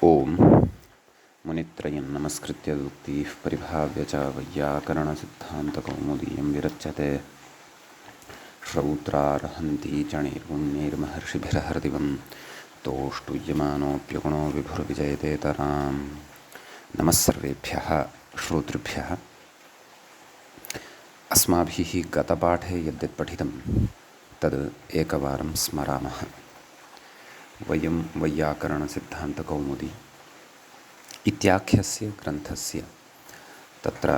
ओम मुनित्रयं नमस्कृत्य दुक्तिः परिभाव्य च वैयाकरणसिद्धान्तकौमुदीयं विरच्यते श्रौत्रार्हन्ति चणैर्गुण्यैर्महर्षिभिरहृदिवं तोष्टुयमानोऽप्यगुणो विभुर्विजयते तरां नमः सर्वेभ्यः श्रोतृभ्यः। अस्माभिः गतपाठे यद्यत् पठितं तद् एकवारं स्मरामः। वयं वैयाकरणसिद्धान्तकौमुदी इत्याख्यस्य ग्रन्थस्य तत्र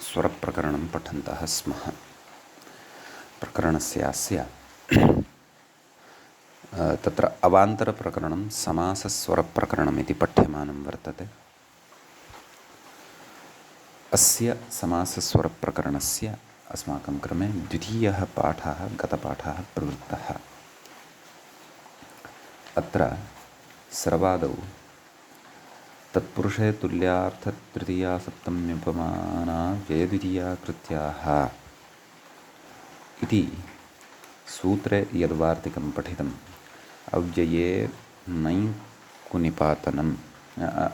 स्वरप्रकरणं पठन्तः स्मः। प्रकरणस्यास्य तत्र अवान्तरप्रकरणं समासस्वरप्रकरणमिति पठ्यमानं वर्तते। अस्य समासस्वरप्रकरणस्य अस्माकं क्रमे द्वितीयः पाठः गतपाठः प्रवृत्तः। अत्र सर्वादौ तत्पुरुषे तुल्यार्थतृतीया सप्तम्युपमाना व्ययद्वितीया कृत्याः इति सूत्रे यद्वार्तिकं पठितम् अव्यये नैकुनिपातनम्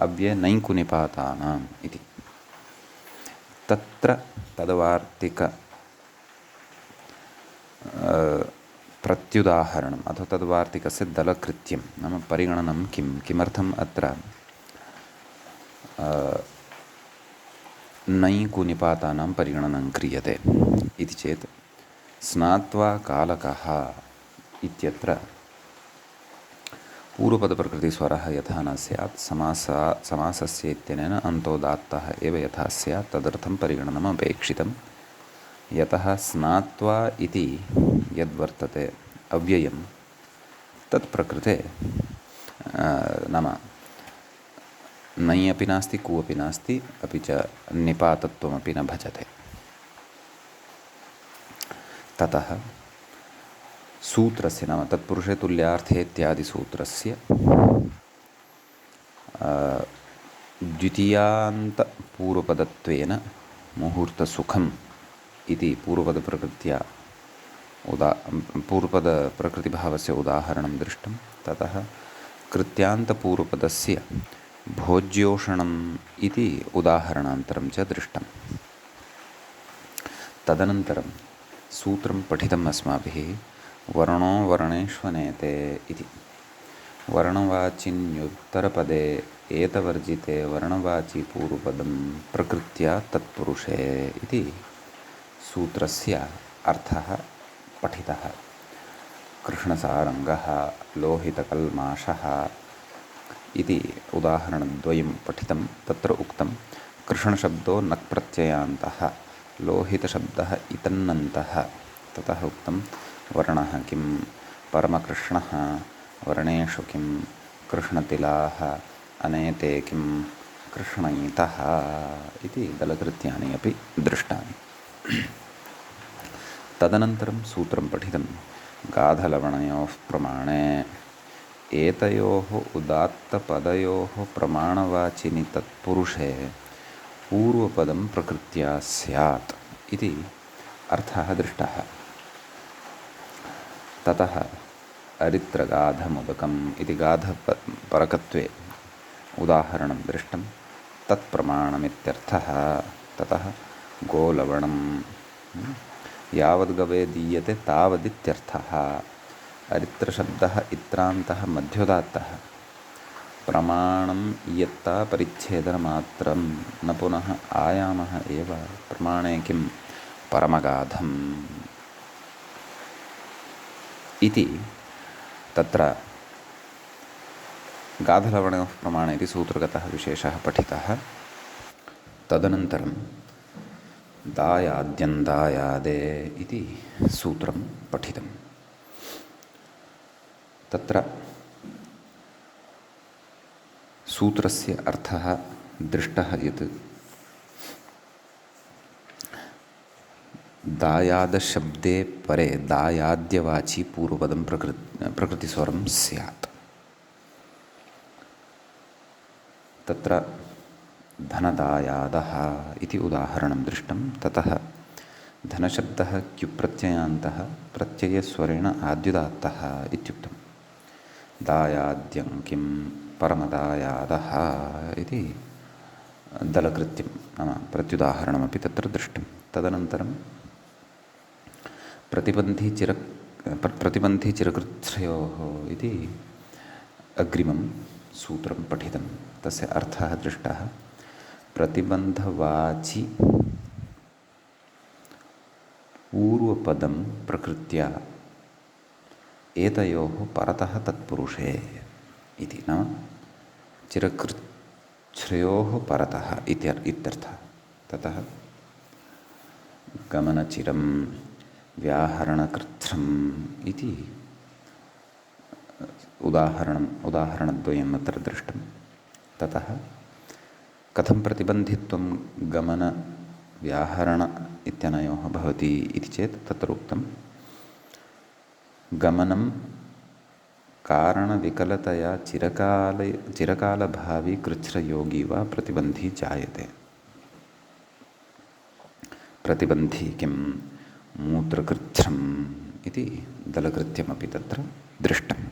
अव्यये नैकुनिपातानाम् इति तत्र तद्वार्तिक प्रत्युदाहरणम् अथवा तद्वार्तिकस्य दलकृत्यं नाम परिगणनं किमर्थम् अत्र नैकुनिपातानां परिगणनं क्रियते इति चेत् स्नात्वा कालकः इत्यत्र पूर्वपदप्रकृतिस्वरः यथा न स्यात् समासस्य इत्यनेन अन्तोदात्तः एव यथा स्यात् तदर्थं परिगणनम् अपेक्षितं। यतः स्नात्वा इति यद्वर्तते अव्ययं तत्प्रकृते नाम नै अपि नास्ति कु अपि नास्ति अपि च निपातत्वमपि न भजते। ततः सूत्रस्य नाम तत्पुरुषे तुल्यार्थे इत्यादिसूत्रस्य द्वितीयान्तपूर्वपदत्वेन मुहूर्तसुखम् इति पूर्वपदप्रकृत्या पूर्वपदप्रकृतिभावस्य उदाहरणं दृष्टं। ततः कृत्यान्तपूर्वपदस्य भोज्योषणम् इति उदाहरणान्तरं च दृष्टं। तदनन्तरं सूत्रं पठितम् अस्माभिः वर्णो वर्णेष्वनेते इति। वर्णवाचिन्युत्तरपदे एतवर्जिते वर्णवाची पूर्वपदं प्रकृत्या तत्पुरुषे इति सूत्रस्य अर्थः पठितः। कृष्णसारङ्गः लोहितकल्माषः इति उदाहरणद्वयं पठितं। तत्र उक्तं कृष्णशब्दो नक् प्रत्ययान्तः लोहितशब्दः इतन्नन्तः। ततः उक्तं वर्णः किं परमकृष्णः वर्णेषु किं कृष्णतिलाः अनेते किं कृष्णैतः इति दलकृत्यानि अपि दृष्टानि। तदनन्तरं सूत्रं पठितं गाधलवणयोः प्रमाणे एतयोः उदात्तपदयोः प्रमाणवाचिनि तत्पुरुषे पूर्वपदं प्रकृत्या स्यात् इति अर्थः दृष्टः। ततः अरित्रगाधमुदकम् इति गाधपरकत्वे उदाहरणं दृष्टं तत्प्रमाणमित्यर्थः। ततः गोलवणं यावद्गवे दीयते तावदित्यर्थः। अरित्रशब्दः इत्रान्तः मध्योदात्तः प्रमाणम् इयत्ता परिच्छेदनमात्रं न पुनः आयामः एव प्रमाणे किं परमगाधम् इति तत्र गाधलवणयोः प्रमाणे इति सूत्रगतः विशेषः पठितः। तदनन्तरं दायाद्यन्दायादे इति सूत्रं पठितं। तत्र सूत्रस्य अर्थः दृष्टः यत् दायादशब्दे परे दायाद्यवाची पूर्वपदं प्रकृतिस्वरं स्यात्। तत्र धनदायादः इति उदाहरणं दृष्टं। ततः धनशब्दः क्युप्रत्ययान्तः प्रत्ययस्वरेण आद्युदात्तः इत्युक्तम्। दायाद्यं किं परमदायादः इति दलकृत्यं नाम प्रत्युदाहरणमपि तत्र दृष्टं। तदनन्तरं प्रतिबन्धी चिरकृच्छ्रयोः इति अग्रिमं सूत्रं पठितं। तस्य अर्थः दृष्टः। प्रतिबन्धवाचि पूर्वपदं प्रकृत्या एतयोः परतः तत्पुरुषे इति नाम चिरकृच्छ्रयोः परतः इत्यर्थः। ततः गमनचिरं व्याहरणकृच्छ्रम् इति उदाहरणद्वयम् अत्र दृष्टं। ततः कथं प्रतिबन्धित्वं गमनव्याहरण इत्यनयोः भवति इति चेत् तत्र उक्तं गमनं कारणविकलतया चिरकालभावी कृच्छ्रयोगी वा प्रतिबन्धी जायते। प्रतिबन्धी किं मूत्रकृच्छ्रम् इति दलकृत्यमपि तत्र दृष्टम्।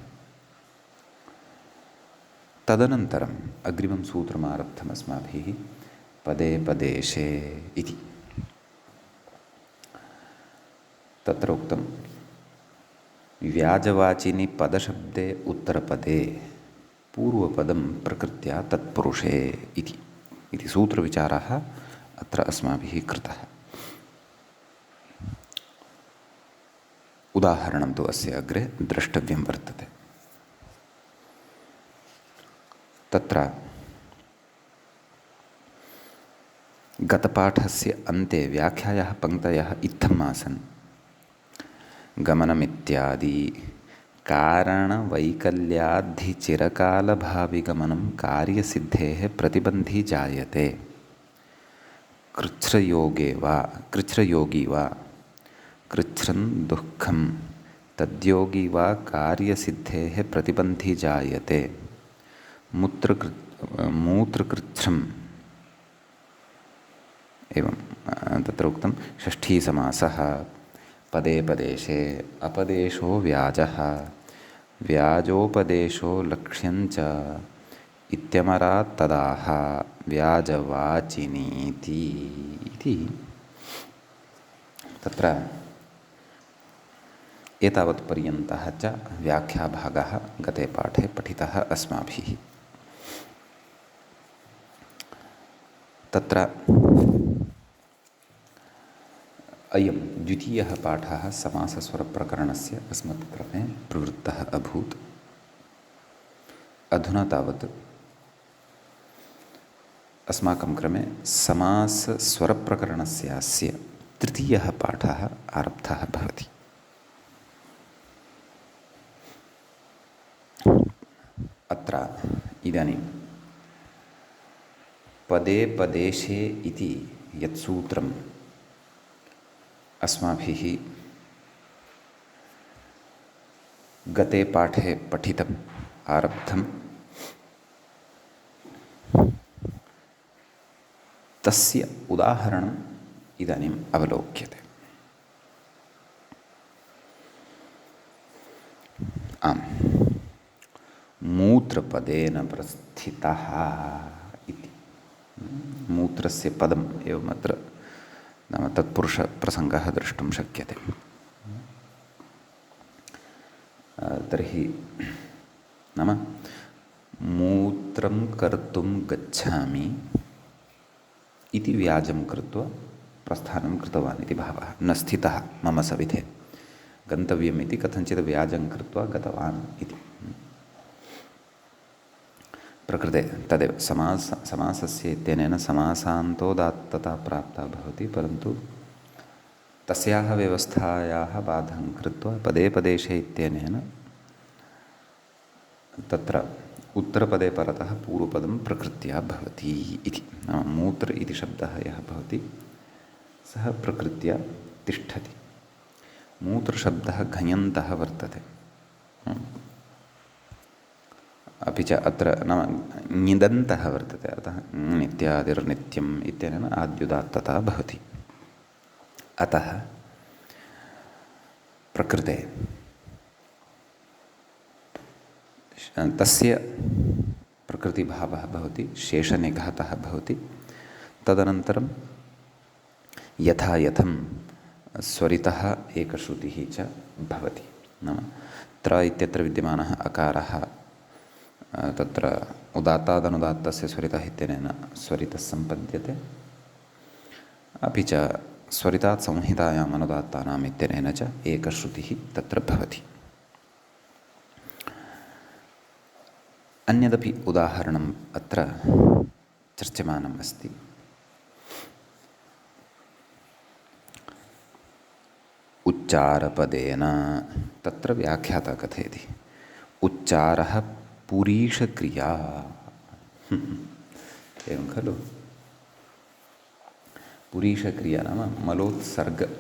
तदनन्तरम् अग्रिमं सूत्रमारब्धम् अस्माभिः पदे पदेशे इति। तत्र उक्तं व्याजवाचिनि पदशब्दे उत्तरपदे पूर्वपदं प्रकृत्या तत्पुरुषे इति सूत्रविचारः अत्र अस्माभिः कृतः। उदाहरणं तु अस्य अग्रे द्रष्टव्यं वर्तते। तत्र गतपाठस्य अन्ते व्याख्यायाः पङ्क्तयः इत्थम् आसन्। गमनमित्यादि कारणवैकल्याद्धिचिरकालभाविगमनं कार्यसिद्धेः प्रतिबन्धी जायते। कृच्छ्रयोगी वा कृच्छ्रन् दुःखं तद्योगी वा कार्यसिद्धेः प्रतिबन्धी जायते। मूत्रकृच्छ्रम् एवं तत्र उक्तं षष्ठीसमासः पदे पदेशे अपदेशो व्याजः व्याजोपदेशो लक्ष्यञ्च इत्यमरात् तदाह व्याजवाचिनीति इति तत्र एतावत्पर्यन्तः च व्याख्याभागः गते पाठे पठितः अस्माभिः। तत्र अयं द्वितीयः पाठः समासस्वरप्रकरणस्य अस्मत्क्रमे प्रवृत्तः अभूत्। अधुना तावत् अस्माकं क्रमे समासस्वरप्रकरणस्यास्य तृतीयः पाठः आरब्धः भवति। अत्र इदानीं पदे पदेशे इति यत् सूत्रम् अस्माभिः गते पाठे पठितम् आरब्धं तस्य उदाहरणम् इदानीम् अवलोक्यते। आम्, मूत्रपदेन प्रस्थितः इति मूत्रस्य पदम् एवमत्र नाम तत्पुरुषप्रसङ्गः द्रष्टुं शक्यते। तर्हि नाम मूत्रं कर्तुं गच्छामि इति व्याजं कृत्वा प्रस्थानं कृतवान् इति भावः। न स्थितः मम सविधे गन्तव्यम् इति कथञ्चित् व्याजं कृत्वा गतवान् इति। प्रकृते तदेव समासस्य इत्यनेन समासान्तोदात्तता प्राप्ता भवति, परन्तु तस्याः व्यवस्थायाः बाधं कृत्वा पदे पदेशे इत्यनेन तत्र उत्तरपदे परतः पूर्वपदं प्रकृत्या भवति इति। नाम मूत्र इति शब्दः यः भवति सः प्रकृत्या तिष्ठति। मूत्रशब्दः घञन्तः वर्तते। अपि च अत्र नाम ङिदन्तः वर्तते, अतः नित्यादिर्नित्यम् इत्यनेन आद्युदात्तता भवति। अतः प्रकृते तस्य प्रकृतिभावः भवति, शेषनिघातः भवति। तदनन्तरं यथा यथं स्वरितः एकश्रुतिः च भवति। नाम त्र इत्यत्र विद्यमानः अकारः तत्र उदात्तादनुदात्तस्य स्वरितः इत्यनेन स्वरितः सम्पद्यते, अपि च स्वरितात् संहितायाम् अनुदात्तानाम् इत्यनेन च एकश्रुतिः तत्र भवति। अन्यदपि उदाहरणम् अत्र चर्च्यमानम् अस्ति। उच्चारपदेन तत्र व्याख्याता कथयति उच्चारः पुरीषक्रिया। एवं खलु, पुरीषक्रिया नाम मलोत्सर्गक्रिया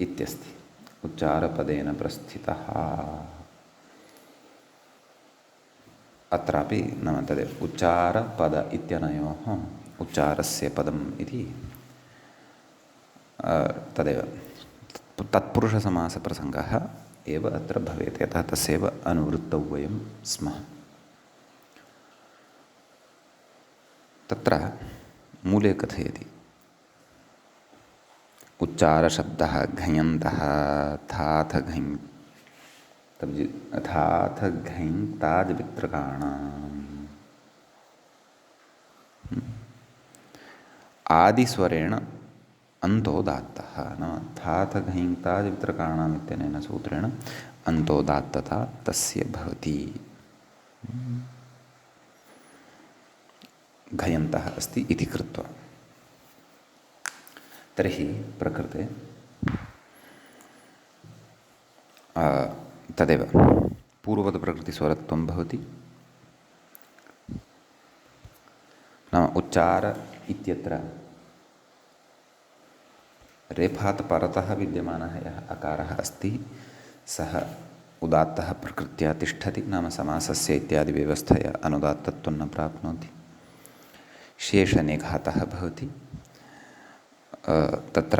इत्यस्ति। उच्चारपदेन प्रस्थितः अत्रापि नाम तदेव उच्चारपद इत्यनयोः उच्चारस्य पदम् इति तदेव तत्पुरुषसमासप्रसङ्गः एव अत्र भवेत्, यतः तस्यैव अनुवृत्तौ वयं स्मः। तत्र मूले कथयति उच्चारशब्दः घञन्तः थाथ घञ्ताज् वित्रकाणाम् आदिस्वरेण अन्तोदात्तः। नाम थाथ घञ्ताज् वित्रकाणाम् इत्यनेन सूत्रेण अन्तोदात्तता तस्य भवति। घयन्तः अस्ति इति कृत्वा तर्हि प्रकृते तदेव पूर्वपदप्रकृतिस्वरत्वं भवति। नाम उच्चार इत्यत्र रेफात् परतः विद्यमानः यः अकारः अस्ति सः उदात्तः प्रकृत्या तिष्ठति, नाम समासस्य इत्यादि व्यवस्थया अनुदात्तत्वं न प्राप्नोति, शेषनिघातः भवति। तत्र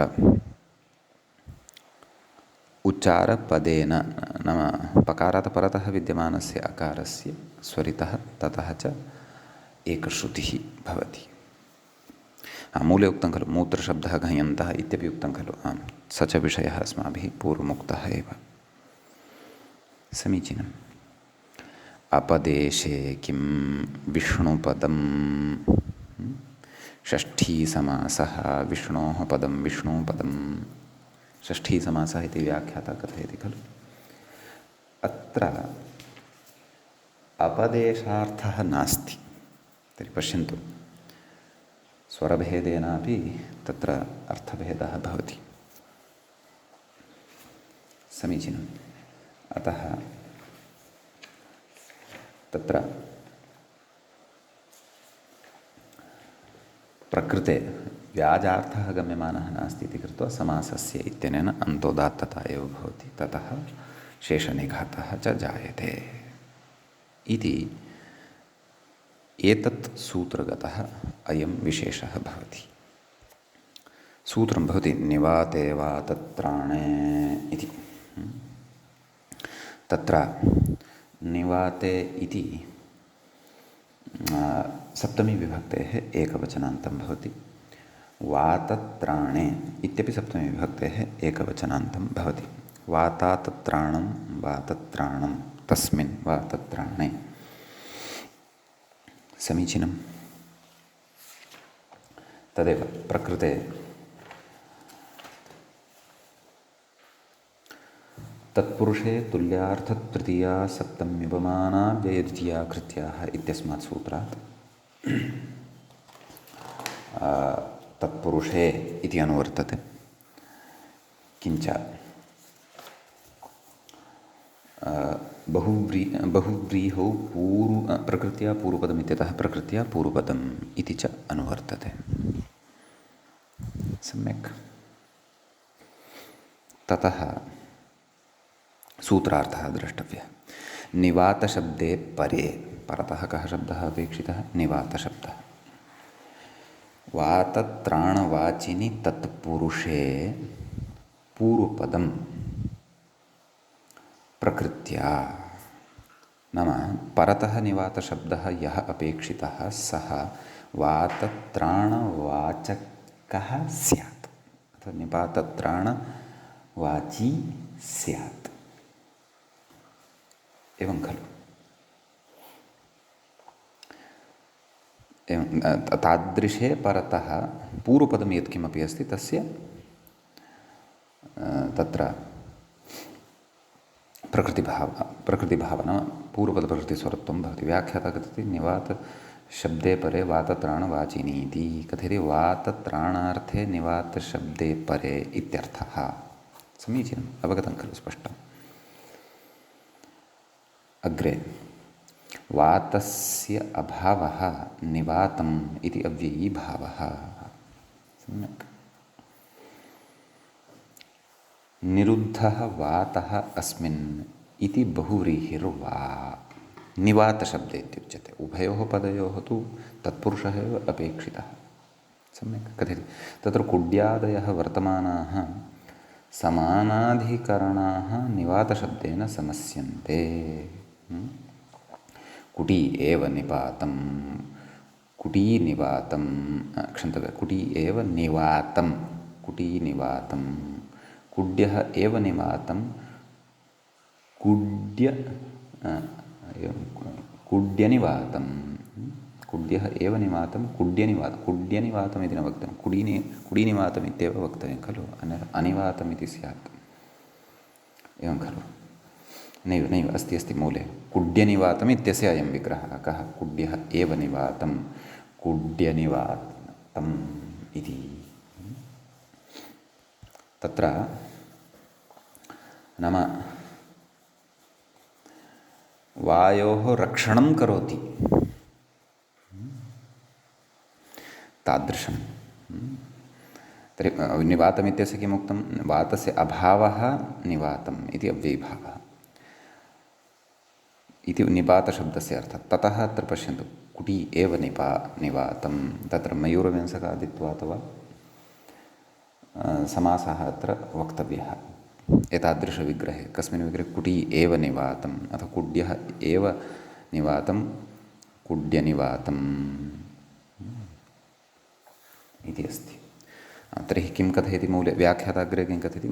उच्चारपदेन नाम पकारात् परतः विद्यमानस्य अकारस्य स्वरितः ततः च एकश्रुतिः भवति। मूले उक्तं खलु मूत्रशब्दः घञन्तः इत्यपि उक्तं खलु। आम्, स च विषयः अस्माभिः पूर्वमुक्तः एव। समीचीनम्। अपदेशे किं विष्णुपदं षष्ठीसमासः विष्णोः पदं विष्णुपदं षष्ठीसमासः इति व्याख्याता कथयति खलु। अत्र अपदेशार्थः नास्ति। तर्हि पश्यन्तु, स्वरभेदेनापि तत्र अर्थभेदः भवति। समीचीनम्। अतः तत्र प्रकृते व्याजार्थः गम्यमानः नास्ति इति कृत्वा समासस्य इत्यनेन अन्तोदात्तता एव भवति, ततः शेषनिघातः च जायते इति एतत् सूत्रगतः अयं विशेषः भवति। सूत्रं भवति निवाते वा तत्राणे इति। तत्र निवाते इति सप्तमी विभक्तेः एकवचनान्तं भवति। वातत्राणे इत्यपि सप्तमी विभक्तेः एकवचनान्तं भवति। वातातत्राणं वातत्राणं तस्मिन् वातत्राणे। समीचीनम्। तदेव प्रकृते तत्पुरुषे तुल्यार्थतृतीया सप्तम्युपमाना व्ययद्वितीया कृत्याः इत्यस्मात् सूत्रात् तत्पुरुषे इति अनुवर्तते। किञ्च बहुव्रीहौ प्रकृत्या पूर्वपदमित्यतः प्रकृत्या पूर्वपदम् इति च अनुवर्तते। सम्यक्। ततः सूत्रार्थः द्रष्टव्यः। निवातशब्दे परे, परतः कः शब्दः अपेक्षितः? निवातशब्दः। वातत्राणवाचिनि तत्पुरुषे पूर्वपदं प्रकृत्या नाम परतः निवातशब्दः यः अपेक्षितः सः वातत्राणवाचकः स्यात् अथवा निपातत्राणवाची स्यात् एवं खलु। एवं तादृशे परतः पूर्वपदं यत्किमपि अस्ति तस्य तत्र प्रकृतिभावना पूर्वपदप्रकृतिस्वरत्वं भवति। व्याख्याता कथयति निवातशब्दे परे वातत्राणवाचिनी इति कथयति वातत्राणार्थे निवातशब्दे परे इत्यर्थः। समीचीनम्, अवगतं खलु, स्पष्टम्। अग्रे वातस्य अभावः निवातम् इति अव्ययीभावः। सम्यक्। निरुद्धः वातः अस्मिन् इति बहुव्रीहिर्वा निवातशब्दे इत्युच्यते। उभयोः पदयोः तु तत्पुरुषः एव अपेक्षितः। सम्यक् कथयति तत्र कुड्यादयः वर्तमानाः समानाधिकरणाः निवातशब्देन समस्यन्ते। कुटी एव निपातं कुटी निवातं क्षन्तव्य कुटी एव निवातं कुटी निवातं कुड्यः एव निवातं कुड्यनिवातं कुड्यः एव निवातं कुड्यनिवातम् इति न वक्तव्यं, कुडीनिवातम् इत्येव वक्तव्यं खलु, अनिवातम् इति स्यात्। एवं खलु। नैव नैव अस्ति मूले कुड्यनिवातम् इत्यस्य अयं विग्रहः। कः? कुड्यः एव निवातं कुड्यनिवातम् इति। तत्र नाम वायोः रक्षणं करोति तादृशं। तर्हि निवातमित्यस्य किमुक्तं? वातस्य अभावः निवातम् इति अव्ययीभावः इति निपातशब्दस्य अर्थः। ततः अत्र पश्यन्तु कुटी एव निवातं तत्र मयूरव्यंसकादित्वात् वा समासः अत्र वक्तव्यः। एतादृशविग्रहे कस्मिन् विग्रहे कुटी एव निवातम् अथवा कुड्यः एव निवातं कुड्यनिवातम् इति अस्ति। तर्हि किं कथयति मूले? व्याख्याताग्रे किं कथयति?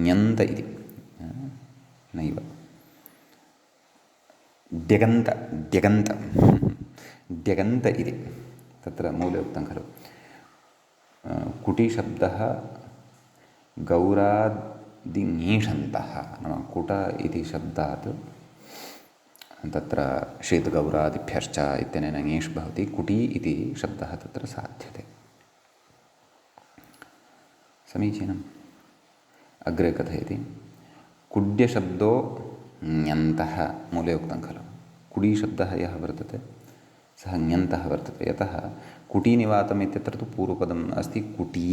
ञन्त इति नैव द्यगन्त इति तत्र मूले उक्तं खलु। कुटिशब्दः गौरादिङीषन्तः नाम कुट इति शब्दात् तत्र शीतगौरादिभ्यश्च इत्यनेन ङीष् भवति। कुटी इति शब्दः तत्र साध्यते। समीचीनम्। अग्रे कथयति कुड्यशब्दो ञन्तः मूले उक्तं खलु। कुडीशब्दः यः वर्तते सः ञन्तः वर्तते। यतः कुटीनिवातम् इत्यत्र तु पूर्वपदम् अस्ति कुटी,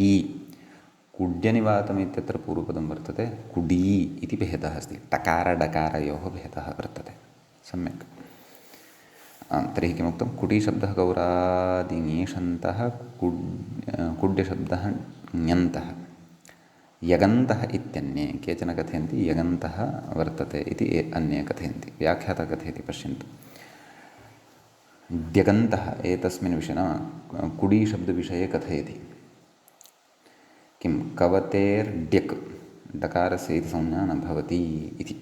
कुड्यनिवातम् इत्यत्र पूर्वपदं वर्तते कुडी इति भेदः अस्ति। टकारडकारयोः भेदः वर्तते। सम्यक्। तर्हि किमुक्तं? कुटीशब्दः गौरादिङीषन्तः कुड्यशब्दः ञन्तः यगन्तः इत्यन्ये केचन कथयन्ति यगन्तः वर्तते इति अन्ये कथयन्ति। व्याख्याता कथयति पश्यन्तु। द्यगन्तः एतस्मिन् विषये नाम कुडीशब्दविषये कथयति किं? कवतेर्ड्यक् डकारस्य इति संज्ञा न भवति इति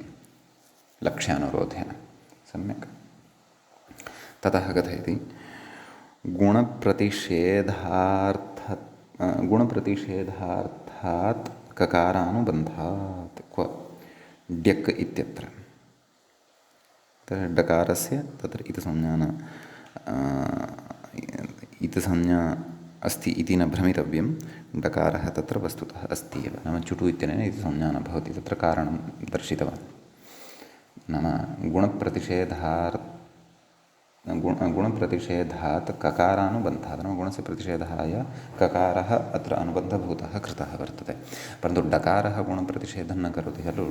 लक्ष्यानुरोधेन। सम्यक्। ततः कथयति गुणप्रतिषेधार्थात् ककारानुबन्धात्। क्व? ड्यक् इत्यत्र डकारस्य तत्र इति संज्ञा अस्ति इति न भ्रमितव्यं। डकारः तत्र वस्तुतः अस्ति एव, नाम चुटु इत्यनेन इति संज्ञा न भवति। तत्र कारणं दर्शितवान्। नाम गुणप्रतिषेधात् ककारानुबन्धात् नाम गुणस्य प्रतिषेधाय ककारः अत्र अनुबन्धभूतः कृतः वर्तते। परन्तु डकारः गुणप्रतिषेधं न करोति खलु।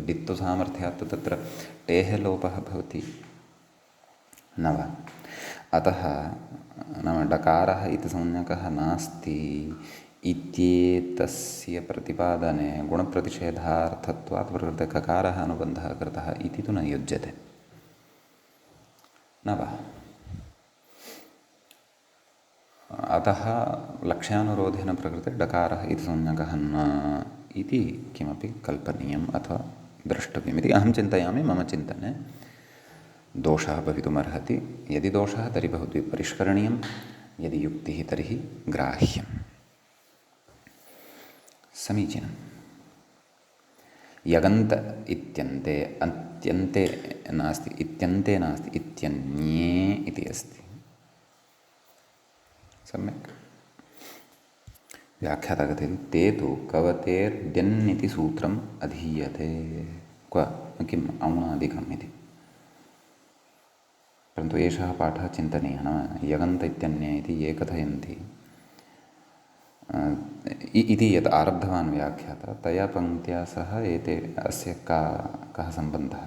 डित्तुसामर्थ्यात् तत्र टेः लोपः भवति न वा? अतः नाम डकारः इति संज्ञकः नास्ति इत्येतस्य प्रतिपादने गुणप्रतिषेधार्थत्वात् प्रकृते ककारः अनुबन्धः कृतः इति तु न युज्यते न वा। अतः लक्ष्यानुरोधेन प्रकृते डकारः इति संज्ञकः न इति किमपि कल्पनीयम् अथवा द्रष्टव्यमिति अहं चिन्तयामि। मम चिन्तने दोषः भवितुमर्हति। यदि दोषः तर्हि बहुद्भिः परिष्करणीयं, यदि युक्तिः तर्हि ग्राह्यम्। समीचीनं। यगन्त इत्यन्ते अन्त्यन्ते नास्ति, इत्यन्ते नास्ति, इत्यन्ये इति अस्ति। सम्यक्। व्याख्याता कथयति ते तु कवतेर्द्यन् इति सूत्रम् अधीयते। किम् औणादिकम् इति। परन्तु एषः पाठः चिन्तनीयः। नाम यगन्त इत्यन्ये इति ये कथयन्ति इति यत् आरब्धवान् व्याख्याता, तया पङ्क्त्या सह अस्य कः सम्बन्धः।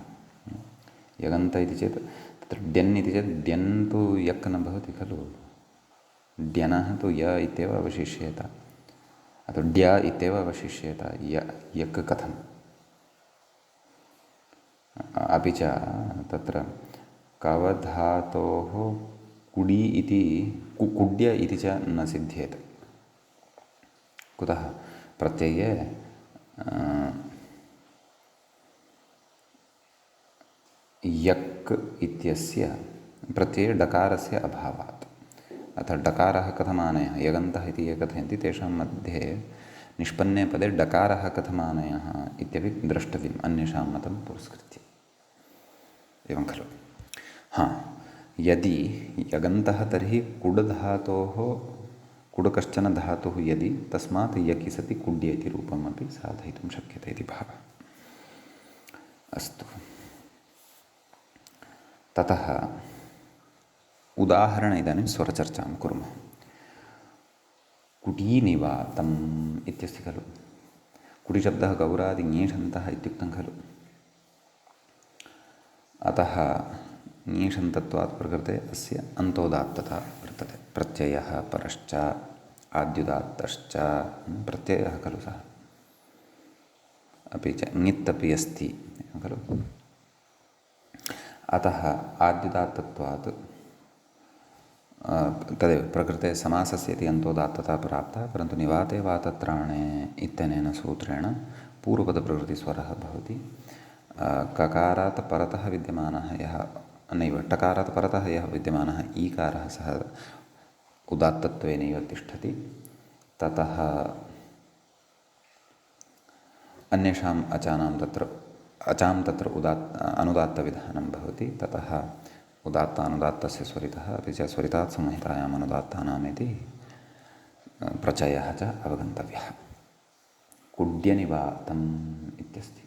यगन्त इति चेत् तत्र ड्यन् इति चेत् ड्यन् तु यक् न भवति खलु। ड्यनः तु य इत्येव अवशिष्येत, अथवा ड्य इत्येव अवशिष्येत, यक् कथम्। अपि च तत्र कवधातोः कुडि इति कुड्य इति च न सिद्ध्येत। कुतः? प्रत्यये यक् इत्यस्य प्रत्यये डकारस्य अभावात्। अतः डकारः कथमानयः? यगन्तः इति ये कथयन्ति तेषां मध्ये निष्पन्ने पदे डकारः कथमानयः इत्यपि द्रष्टव्यम् अन्येषां मतं पुरस्कृत्य। एवं खलु? यदि यगन्तः तर्हि कुडधातोः कुड कश्चन धातुः यदि तस्मात् यकि सति कुड्य इति रूपमपि साधयितुं शक्यते इति भावः। अस्तु। ततः उदाहरणे इदानीं स्वरचर्चां कुर्मः। कुटीनिवातम् इत्यस्ति खलु। कुटिशब्दः गौरादि ङीषन्तः इत्युक्तं खलु। अतः ङीषन्तत्वात् प्रकृते अस्य अन्तोदात्तता वर्तते। प्रत्ययः परश्च आद्युदात्तश्च प्रत्ययः खलु सः। अपि च ङित् अपि अस्ति खलु। अतः आद्युदात्तत्वात् तदेव प्रकृते समासस्य इति अन्तोदात्तता प्राप्ता। परन्तु निवाते वातत्राणे इत्यनेन सूत्रेण पूर्वपदप्रकृतिस्वरः भवति। ककारात् परतः विद्यमानः यः नैव टकारात् परतः यः विद्यमानः ईकारः सः उदात्तत्वेनैव तिष्ठति। ततः अन्येषाम् अचां तत्र अनुदात्तविधानं भवति। ततः उदात्तानुदात्तस्य स्वरितः अपि च स्वरितात् संहितायाम् अनुदात्तानामिति प्रचयः च अवगन्तव्यः। कुड्यनिवातम् इत्यस्ति।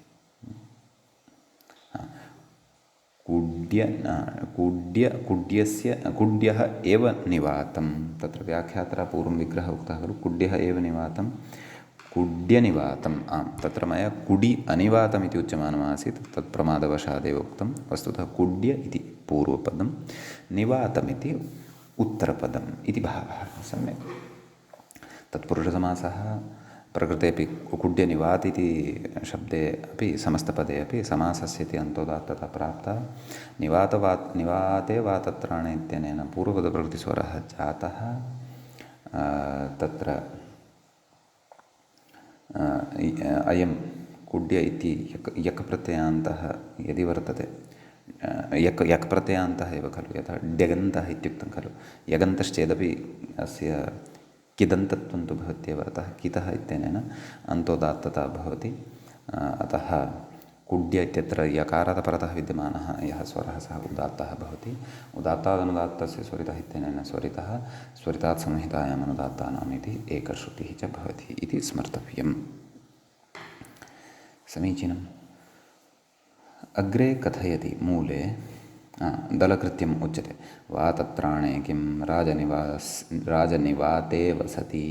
कुड्यः एव निवातं। तत्र व्याख्यात्रा पूर्वं विग्रहः उक्तः खलु। कुड्यः एव निवातं, कुड्यनिवातम्। आम्, तत्र मया कुडि अनिवातम् इति उच्यमानमासीत्, तत् प्रमादवशादेव उक्तं। वस्तुतः कुड्य इति पूर्वपदं, निवातमिति उत्तरपदम् इति भावः। सम्यक्। तत्पुरुषसमासः प्रकृतेपि कुड्यनिवात इति शब्दे अपि समस्तपदे अपि समासस्य इति अन्तोदात्तता प्राप्ता। निवाते वातत्राणे इत्यनेन पूर्वपदप्रकृतिस्वरः जातः। तत्र अयं कुड्य इति यक् प्रत्ययान्तः यदि वर्तते, यक् प्रत्ययान्तः एव खलु। यथा ड्यगन्तः इत्युक्तं खलु। यगन्तश्चेदपि अस्य किदन्तत्वं तु भवत्येव। अतः कितः इत्यनेन अन्तोदात्तता भवति। अतः कुड्य इत्यत्र यकारात् परतः विद्यमानः यः स्वरः सः उदात्तः भवति। उदात्तादनुदात्तस्य स्वरितः इत्यनेन स्वरितः, स्वरितात् संहितायाम् अनुदात्तानाम् इति एकश्रुतिः च भवति इति स्मर्तव्यम्। समीचीनम्। अग्रे कथयति मूले दलकृत्यम् उच्यते। वातत्राणे किं राजनिवाते वसति।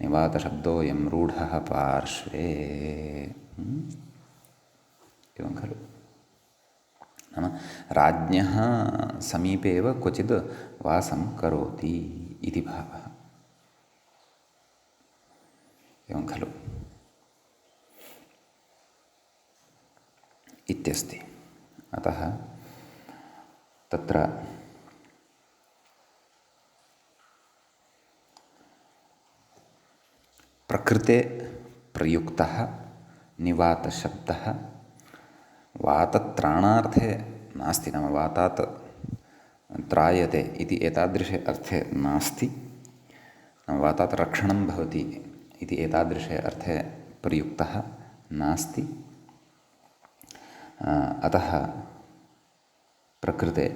निवातशब्दोऽयं रूढः पार्श्वे। एवं खलु। नाम राज्ञः समीपे एव क्वचित् वासं करोति इति भावः। एवं खलु इत्यस्ति। अतः तत्र प्रकृते प्रयुक्तः निवातशब्दः वातत्राणार्थे नास्ति, नाम वातात् त्रायते इति एतादृशे अर्थे नास्ति, नाम वातात् रक्षणं भवति इति एतादृशे अर्थे प्रयुक्तः नास्ति। अतः प्रकृते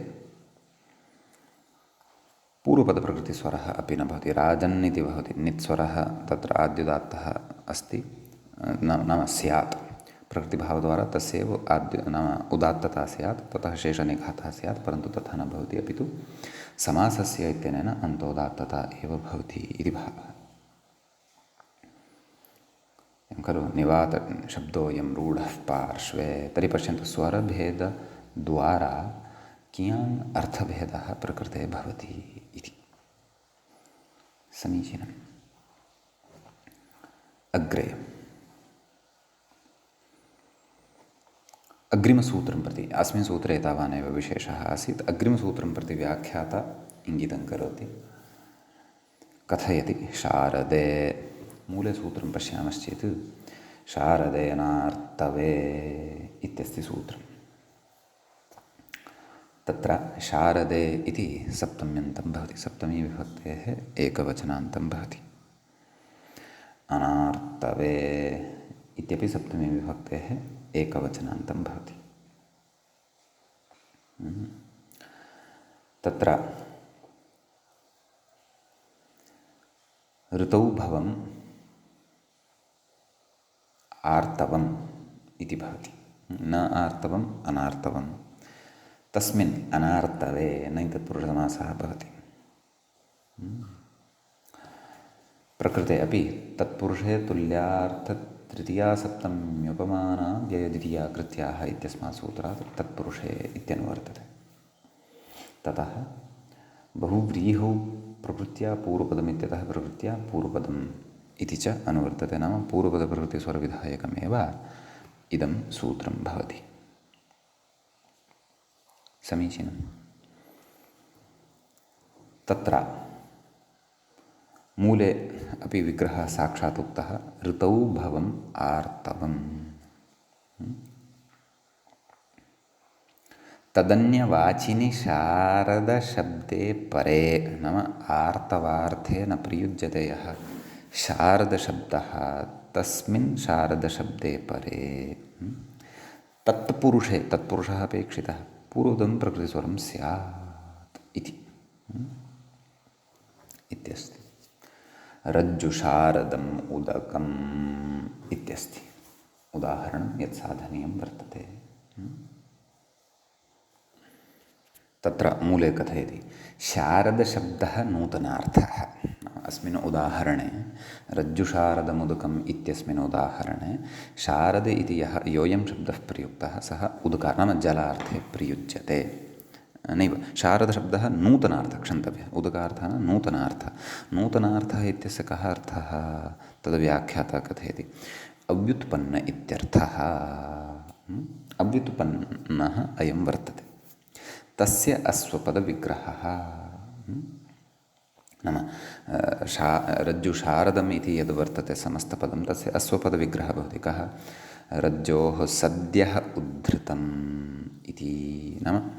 पूर्वपदप्रकृतिस्वरः अपि न भवति, राजन् इति भवति, नित्स्वरः तत्र आद्युदात्तः अस्ति, नाम स्यात्, प्रकृतिभावद्वारा तस्यैव नाम उदात्तता स्यात्, ततः शेषनिघातः स्यात्, परन्तु तथा न भवति, अपि तु समासस्य इत्यनेन अन्तोदात्तता एव भवति इति भावः। एवं खलु निवातशब्दोऽयं रूढः पार्श्वे, तर्हि पश्यन्तु स्वरभेदद्वारा कियान् अर्थभेदः प्रकृते भवति इति। समीचीनम्। अग्रे अग्रिमसूत्रं प्रति, अस्मिन् सूत्रे तावानेव विशेषः आसीत्, अग्रिमसूत्रं प्रति व्याख्याता इङ्गितं करोति, कथयति। शारदे, मूले सूत्रं पश्यामश्चेत् शारदेनार्तवे इत्यस्ति सूत्रम्। तत्र शारदे इति सप्तम्यन्तं भवति, सप्तमी विभक्तेः एकवचनान्तं भवति। अनार्तवे इत्यपि सप्तमी विभक्तेः एकवचनान्तं भवति। तत्र ऋतौ भवम् आर्तवम् इति भवति, न आर्तवम् अनार्तवम्। तस्मिन् अनार्तवे न तत्पुरुषसमासः भवति। प्रकृते अपि तत्पुरुषे तुल्यार्थतृतीयासप्तम्युपमाना व्ययद्वितीया कृत्याः इत्यस्मात् सूत्रात् तत्पुरुषे इत्यनुवर्तते। ततः बहुव्रीहौ प्रकृत्या पूर्वपदमित्यतः प्रकृत्या पूर्वपदम् इति च अनुवर्तते, नाम पूर्वपदप्रकृतिस्वरविधायकमेव इदं सूत्रं भवति। समीचीनम्। तत्र मूले अपि विग्रहः साक्षात् उक्तः, ऋतौ भवम् आर्तवम्। तदन्यवाचिनि शारदशब्दे परे, नाम आर्तवार्थे न प्रयुज्यते यः शारदशब्दः, तस्मिन् शारदशब्दे परे तत्पुरुषे, तत्पुरुषः अपेक्षितः, पूर्वपदं प्रकृतिस्वरं स्यात् इति इत्यस्ति। रज्जुशारदम् उदकम् इत्यस्ति उदाहरणं यत् साधनीयं वर्तते। तत्र मूले कथयति, शारदशब्दः नूतनार्थः। अस्मिन् उदाहरणे रज्जुशारदमुदकम् इत्यस्मिन् उदाहरणे शारद इति यः योऽयं शब्दः प्रयुक्तः सः उदका नाम जलार्थे प्रयुज्यते। नैव, शारदशब्दः नूतनार्थः, क्षन्तव्यः, उदकार्थः न नूतनार्थः। नूतनार्थः इत्यस्य कः अर्थः? तद्व्याख्याता कथयति, अव्युत्पन्न इत्यर्थः। अव्युत्पन्नः अयं वर्तते, तस्य अश्वपदविग्रहः। नाम रज्जुशारदम् इति यद् वर्तते समस्तपदं, तस्य अश्वपदविग्रहः भवति। कः? रज्जोः सद्यः उद्धृतम् इति। नाम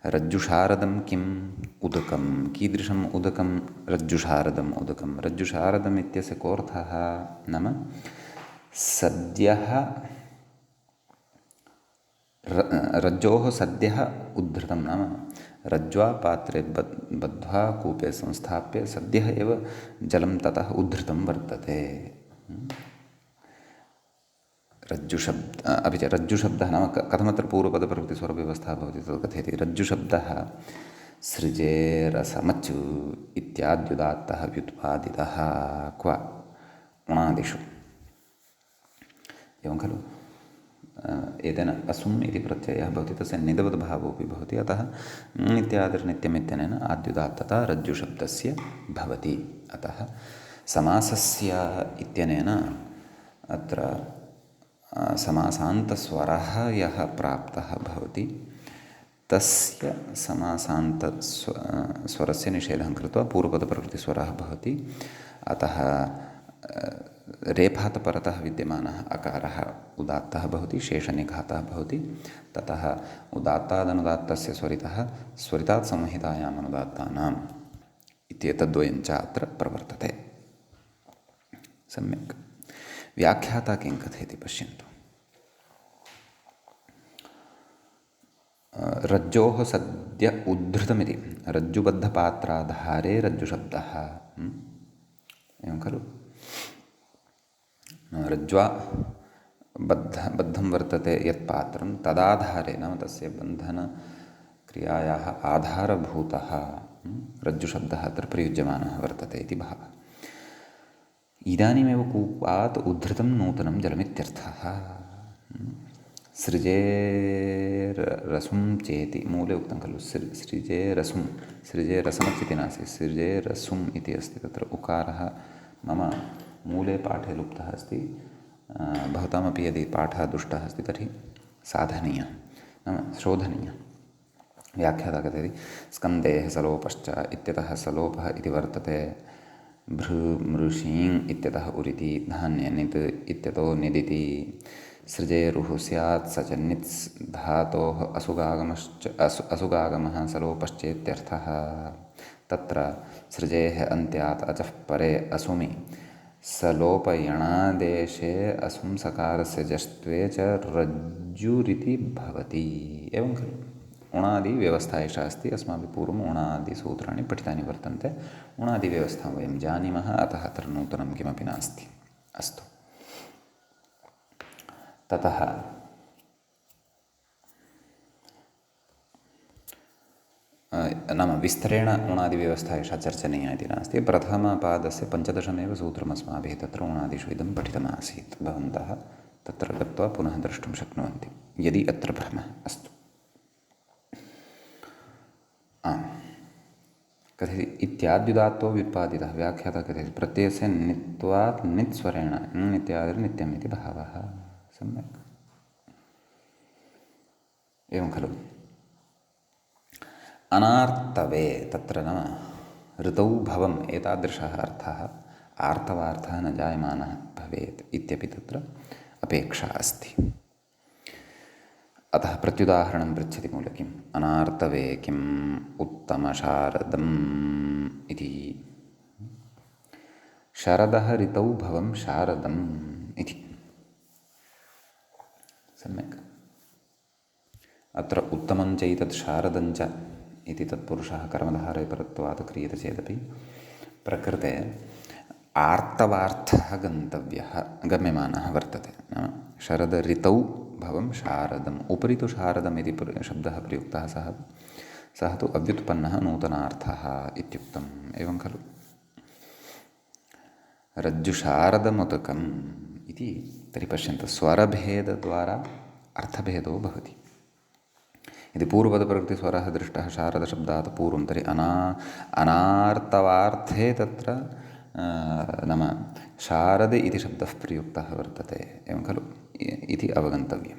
रज्जुशारदं किम्? उदकं। कीदृशम् उदकं? रज्जुशारदम् उदकं। रज्जुशारदम् इत्यस्य कोऽर्थः? नाम सद्यः, रज्जोः सद्यः उद्धृतं, नाम रज्ज्वा पात्रे बद्ध्वा कूपे संस्थाप्य सद्यः एव जलं ततः उद्धृतं वर्तते। अपि च रज्जुशब्दः नाम कथमत्र पूर्वपदप्रकृतिस्वरव्यवस्था भवति तद् कथयति। रज्जुशब्दः सृजेरसमचु इत्याद्युदात्तः व्युत्पादितः क्व उणादिषु। एवं खलु? एतेन असुम् इति प्रत्ययः भवति, तस्य निधवद्भावोऽपि भवति, अतः नित्यादिर्नित्यम् इत्यनेन आद्युदात्तता रज्जुशब्दस्य भवति। अतः समासस्य इत्यनेन अत्र समासान्तस्वरः यः प्राप्तः भवति तस्य स्वरस्य निषेधं कृत्वा पूर्वपदप्रकृतिस्वरः भवति। अतः रेफात् परतः विद्यमानः अकारः उदात्तः भवति, शेषनिघातः भवति। ततः उदात्तादनुदात्तस्य स्वरितात् संहितायाम् अनुदात्तानाम् इत्येतद्वयं च अत्र प्रवर्तते। सम्यक्। व्याख्याता किं कथयति पश्यन्तु। रज्जोः सद्य उद्धृतमिति रज्जुबद्धपात्राधारे रज्जुशब्दः। एवं खलु। रज्ज्वा बद्धं वर्तते यत् पात्रं तदाधारे नाम तस्य बन्धनक्रियायाः आधारभूतः रज्जुशब्दः अत्र प्रयुज्यमानः वर्तते इति भावः। इदानीमेव कूपात् उद्धृतं नूतनं जलमित्यर्थः। सृजेरसुं चेति मूले उक्तं खलु। सृजेरसुं, सृजेरसमिति नास्ति, सृजेरसुम् इति अस्ति। तत्र उकारः मम मूले पाठे लुप्तः अस्ति। भवतामपि यदि पाठः दुष्टः अस्ति तर्हि साधनीयः नाम शोधनीयः। व्याख्याता कथयति स्कन्देः सलोपश्च इत्यतः सलोपः इति वर्तते। भृमृषीङ् इत्यतः उरिति, धान्ये नित् इत्यतो निदिति। सृजेरुः स्यात् स च नित्स् धातोः असुगागमः सलोपश्चेत्यर्थः। तत्र सृजेः अन्त्यात् अचः परे असुमि सलोपयणादेशे असुंसकारस्य जष्ट्वे च रज्जुरिति भवति। एवं खलु। उणादिव्यवस्था एषा अस्ति। अस्माभिः पूर्वम् उणादिसूत्राणि पठितानि वर्तन्ते। उणादिव्यवस्थां वयं जानीमः, अतः अत्र नूतनं किमपि नास्ति। अस्तु। ततः नाम विस्तरेण उणादिव्यवस्था एषा चर्चनीया इति नास्ति। प्रथमपादस्य 15 सूत्रम् अस्माभिः तत्र उणादिषु इदं पठितमासीत्। भवन्तः तत्र गत्वा पुनः द्रष्टुं शक्नुवन्ति यदि अत्र भ्रमः। अस्तु। कथयति इत्याद्युदात्तो व्युत्पादितः। व्याख्याता कथयति प्रत्ययस्य नित्वात् नित्स्वरेण नित्यादिर्नित्यम् इति भावः। सम्यक्। एवं खलु। अनार्तवे तत्र नाम ऋतौ भवम् एतादृशः अर्थः आर्तवार्थः न जायमानः भवेत् इत्यपि तत्र अपेक्षा अस्ति। अतः प्रत्युदाहरणं पृच्छति मूले किम् अनार्तवे किम् उत्तमशारदम् इति। शरदः ऋतौ भवं शारदम् इति। सम्यक्। अत्र उत्तमं चैतत् शारदं च इति तत्पुरुषः कर्मधारये परत्वात् क्रियते चेदपि प्रकृते आर्तवार्थः गम्यमानः वर्तते। नाम शरद ऋतौ भवं शारदम्। उपरि तु शारदम् इति शब्दः प्रयुक्तः, सः तु अव्युत्पन्नः नूतनार्थः इत्युक्तम्। एवं खलु। रज्जुशारदमुदकम् इति। तर्हि पश्यन्तु, स्वरभेदद्वारा अर्थभेदो भवति। यदि पूर्वपदप्रकृतिस्वरः दृष्टः शारदशब्दात् पूर्वं तर्हि अनार्तवार्थे तत्र नाम शारद इति शब्दः प्रयुक्तः वर्तते। एवं खलु इति अवगन्तव्यं।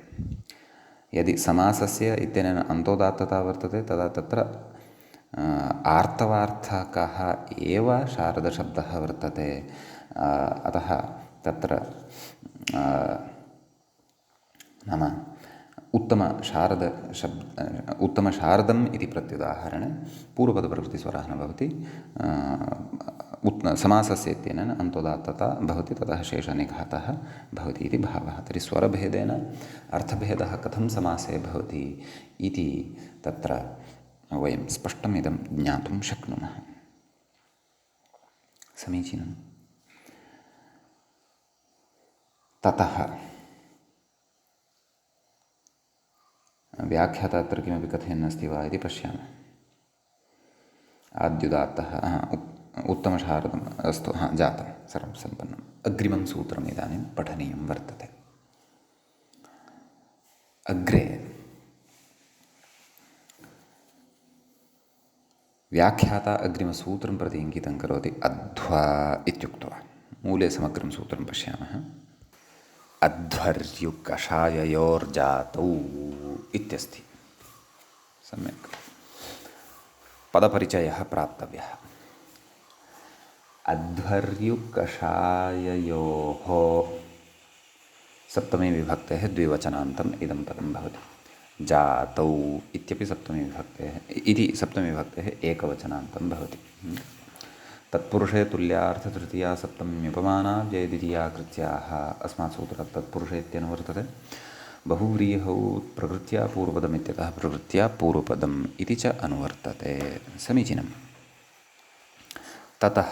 यदि समासस्य इत्यनेन अन्तोदात्तता वर्तते तदा तत्र आर्तवार्थकः एव शारदशब्दः वर्तते। अतः तत्र नाम उत्तमशारदम् इति प्रत्युदाहरणे पूर्वपदप्रकृतिस्वरः न भवति। समासस्य इत्यनेन अन्तोदात्तता भवति, ततः शेषनिघातः भवति इति भावः। तर्हि स्वरभेदेन अर्थभेदः कथं समासे भवति इति तत्र वयं स्पष्टम् इदं ज्ञातुं शक्नुमः। समीचीनम्। ततः व्याख्याता अत्र किमपि कथयन्नस्ति वा इति पश्यामः। आद्युदात्तः उत्तमशारदम् अस्तु जातं सर्वं सम्पन्नम्। अग्रिमं सूत्रम् इदानीं पठनीयं वर्तते। अग्रे व्याख्याता अग्रिमसूत्रं प्रति इङ्गितं करोति अध्वा इत्युक्त्वा। मूले समग्रं सूत्रं पश्यामः। अध्वर्युकषाययोर्जातौ इत्यस्ति। सम्यक् पदपरिचयः प्राप्तव्यः। अध्वर्युकषाययोः सप्तमी विभक्तेः द्विवचनान्तम् इदं पदं भवति। जातौ इत्यपि सप्तमी विभक्तेः इति सप्तमी विभक्तेः एकवचनान्तं भवति। तत्पुरुषे तुल्यार्थतृतीया सप्तम्युपमाना व्ययद्वितीया कृत्याः अस्मात् सूत्रात् तत्पुरुषे इत्यनुवर्तते। बहुव्रीहौ प्रकृत्या पूर्वपदमित्यतः प्रकृत्या पूर्वपदम् इति च अनुवर्तते। समीचीनं। ततः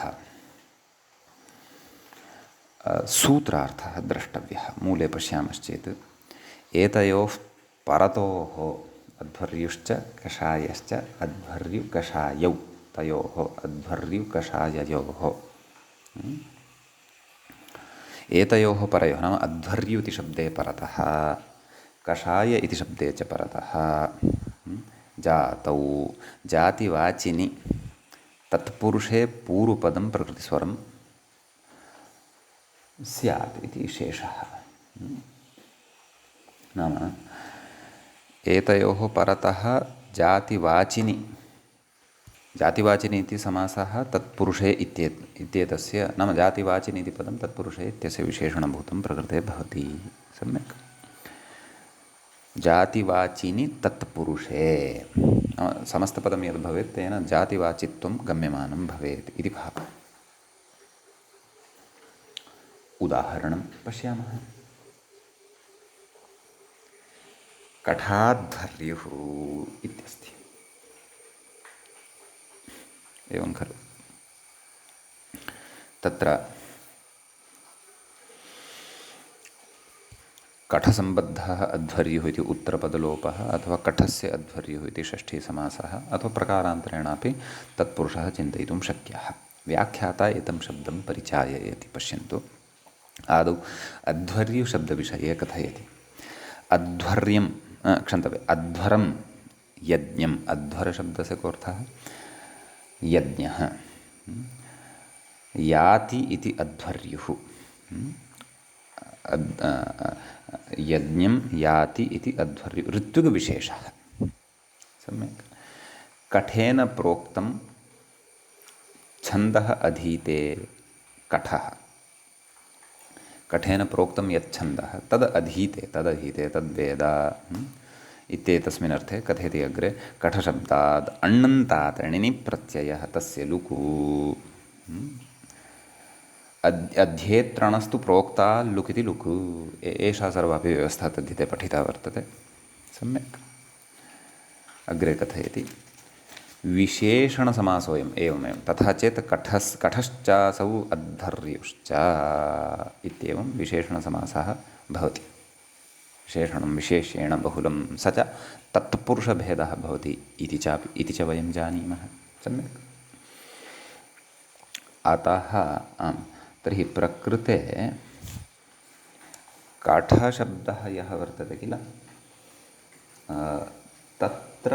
सूत्रार्थः द्रष्टव्यः। मूले पश्यामश्चेत् एतयोः परतोः अध्वर्युश्च कषायश्च अध्वर्युकषायौ तयोः अध्वर्युकषाययोः एतयोः परयोः नाम अध्वर्यु इति शब्दे परतः कषाय इति शब्दे च परतः जातौ जातिवाचिनि तत्पुरुषे पूर्वपदं प्रकृतिस्वरं स्यात् इति विशेषः। नाम एतयोः परतः जातिवाचिनि जातिवाचिनि इति समासः तत्पुरुषे इत्येतस्य नाम जातिवाचिनि इति पदं तत्पुरुषे इत्यस्य विशेषणभूतं प्रकृते भवति। सम्यक् जातिवाचिनि तत्पुरुषे समस्तपदं यद् भवेत् तेन जातिवाचित्वं गम्यमानं भवेत् इति भावः। उदाहरणं पश्यामः। कठाध्वर्युः इत्यस्ति। एवं खलु तत्र कठसम्बद्धः अध्वर्युः इति उत्तरपदलोपः अथवा कठस्य अध्वर्युः इति षष्ठी समासः अथवा प्रकारान्तरेणापि तत्पुरुषः चिन्तयितुं शक्यः। व्याख्याता एतं शब्दं परिचाययति। पश्यन्तु आदौ अध्वर्युशब्दविषये कथयति। अध्वर्यं क्षन्तव्य अध्वरं यज्ञम् अध्वरशब्दस्य कोऽर्थः यज्ञः याति इति अध्वर्युः यज्ञं याति इति अध्वर्युः ऋत्विगविशेषः। सम्यक् कठेन प्रोक्तं छन्दः अधीते कठः कठेन प्रोक्तं यच्छन्दः तदधीते तद्वेद इत्येतस्मिन् अर्थे कथयति अग्रे कठशब्दाद् अण्णन्तात् णिनि प्रत्ययः तस्य लुकु अध्येत्रणस्तु प्रोक्ता लुक् इति लुक् एषा सर्वापि व्यवस्था तद्धिते पठिता वर्तते। सम्यक् अग्रे कथयति विशेषणसमासोऽयम् एवमेवं तथा चेत् कठश्चासौ अध्वर्युश्च इत्येवं विशेषणसमासः भवति। विशेषणं विशेष्येण बहुलं स च तत्पुरुषभेदः भवति इति च वयं जानीमः। सम्यक् अतः तर्हि प्रकृते काठशब्दः यः वर्तते किल तत्र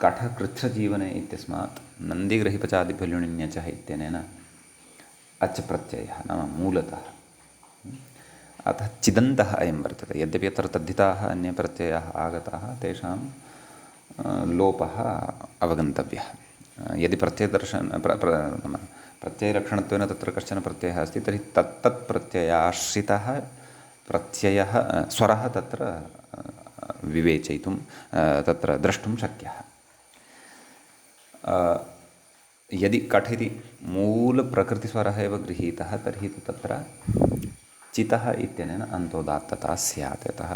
कठकृच्छ्रजीवने इत्यस्मात् नन्दिग्रहिपचादिभ्यल्युणिन्यचः इत्यनेन अच् प्रत्ययः नाम मूलतः अतः चिदन्तः अयं वर्तते। यद्यपि अत्र तद्धिताः अन्ये प्रत्ययाः आगताः तेषां लोपः अवगन्तव्यः। यदि प्रत्ययलक्षणत्वेन तत्र कश्चन प्रत्ययः अस्ति तर्हि तत्तत् प्रत्ययाश्रितः प्रत्ययः स्वरः तत्र विवेचयितुं तत्र द्रष्टुं शक्यः। यदि कठ् इति मूलप्रकृतिस्वरः एव गृहीतः तर्हि तत्र चितः इत्यनेन अन्तोदात्तता स्यात्। यतः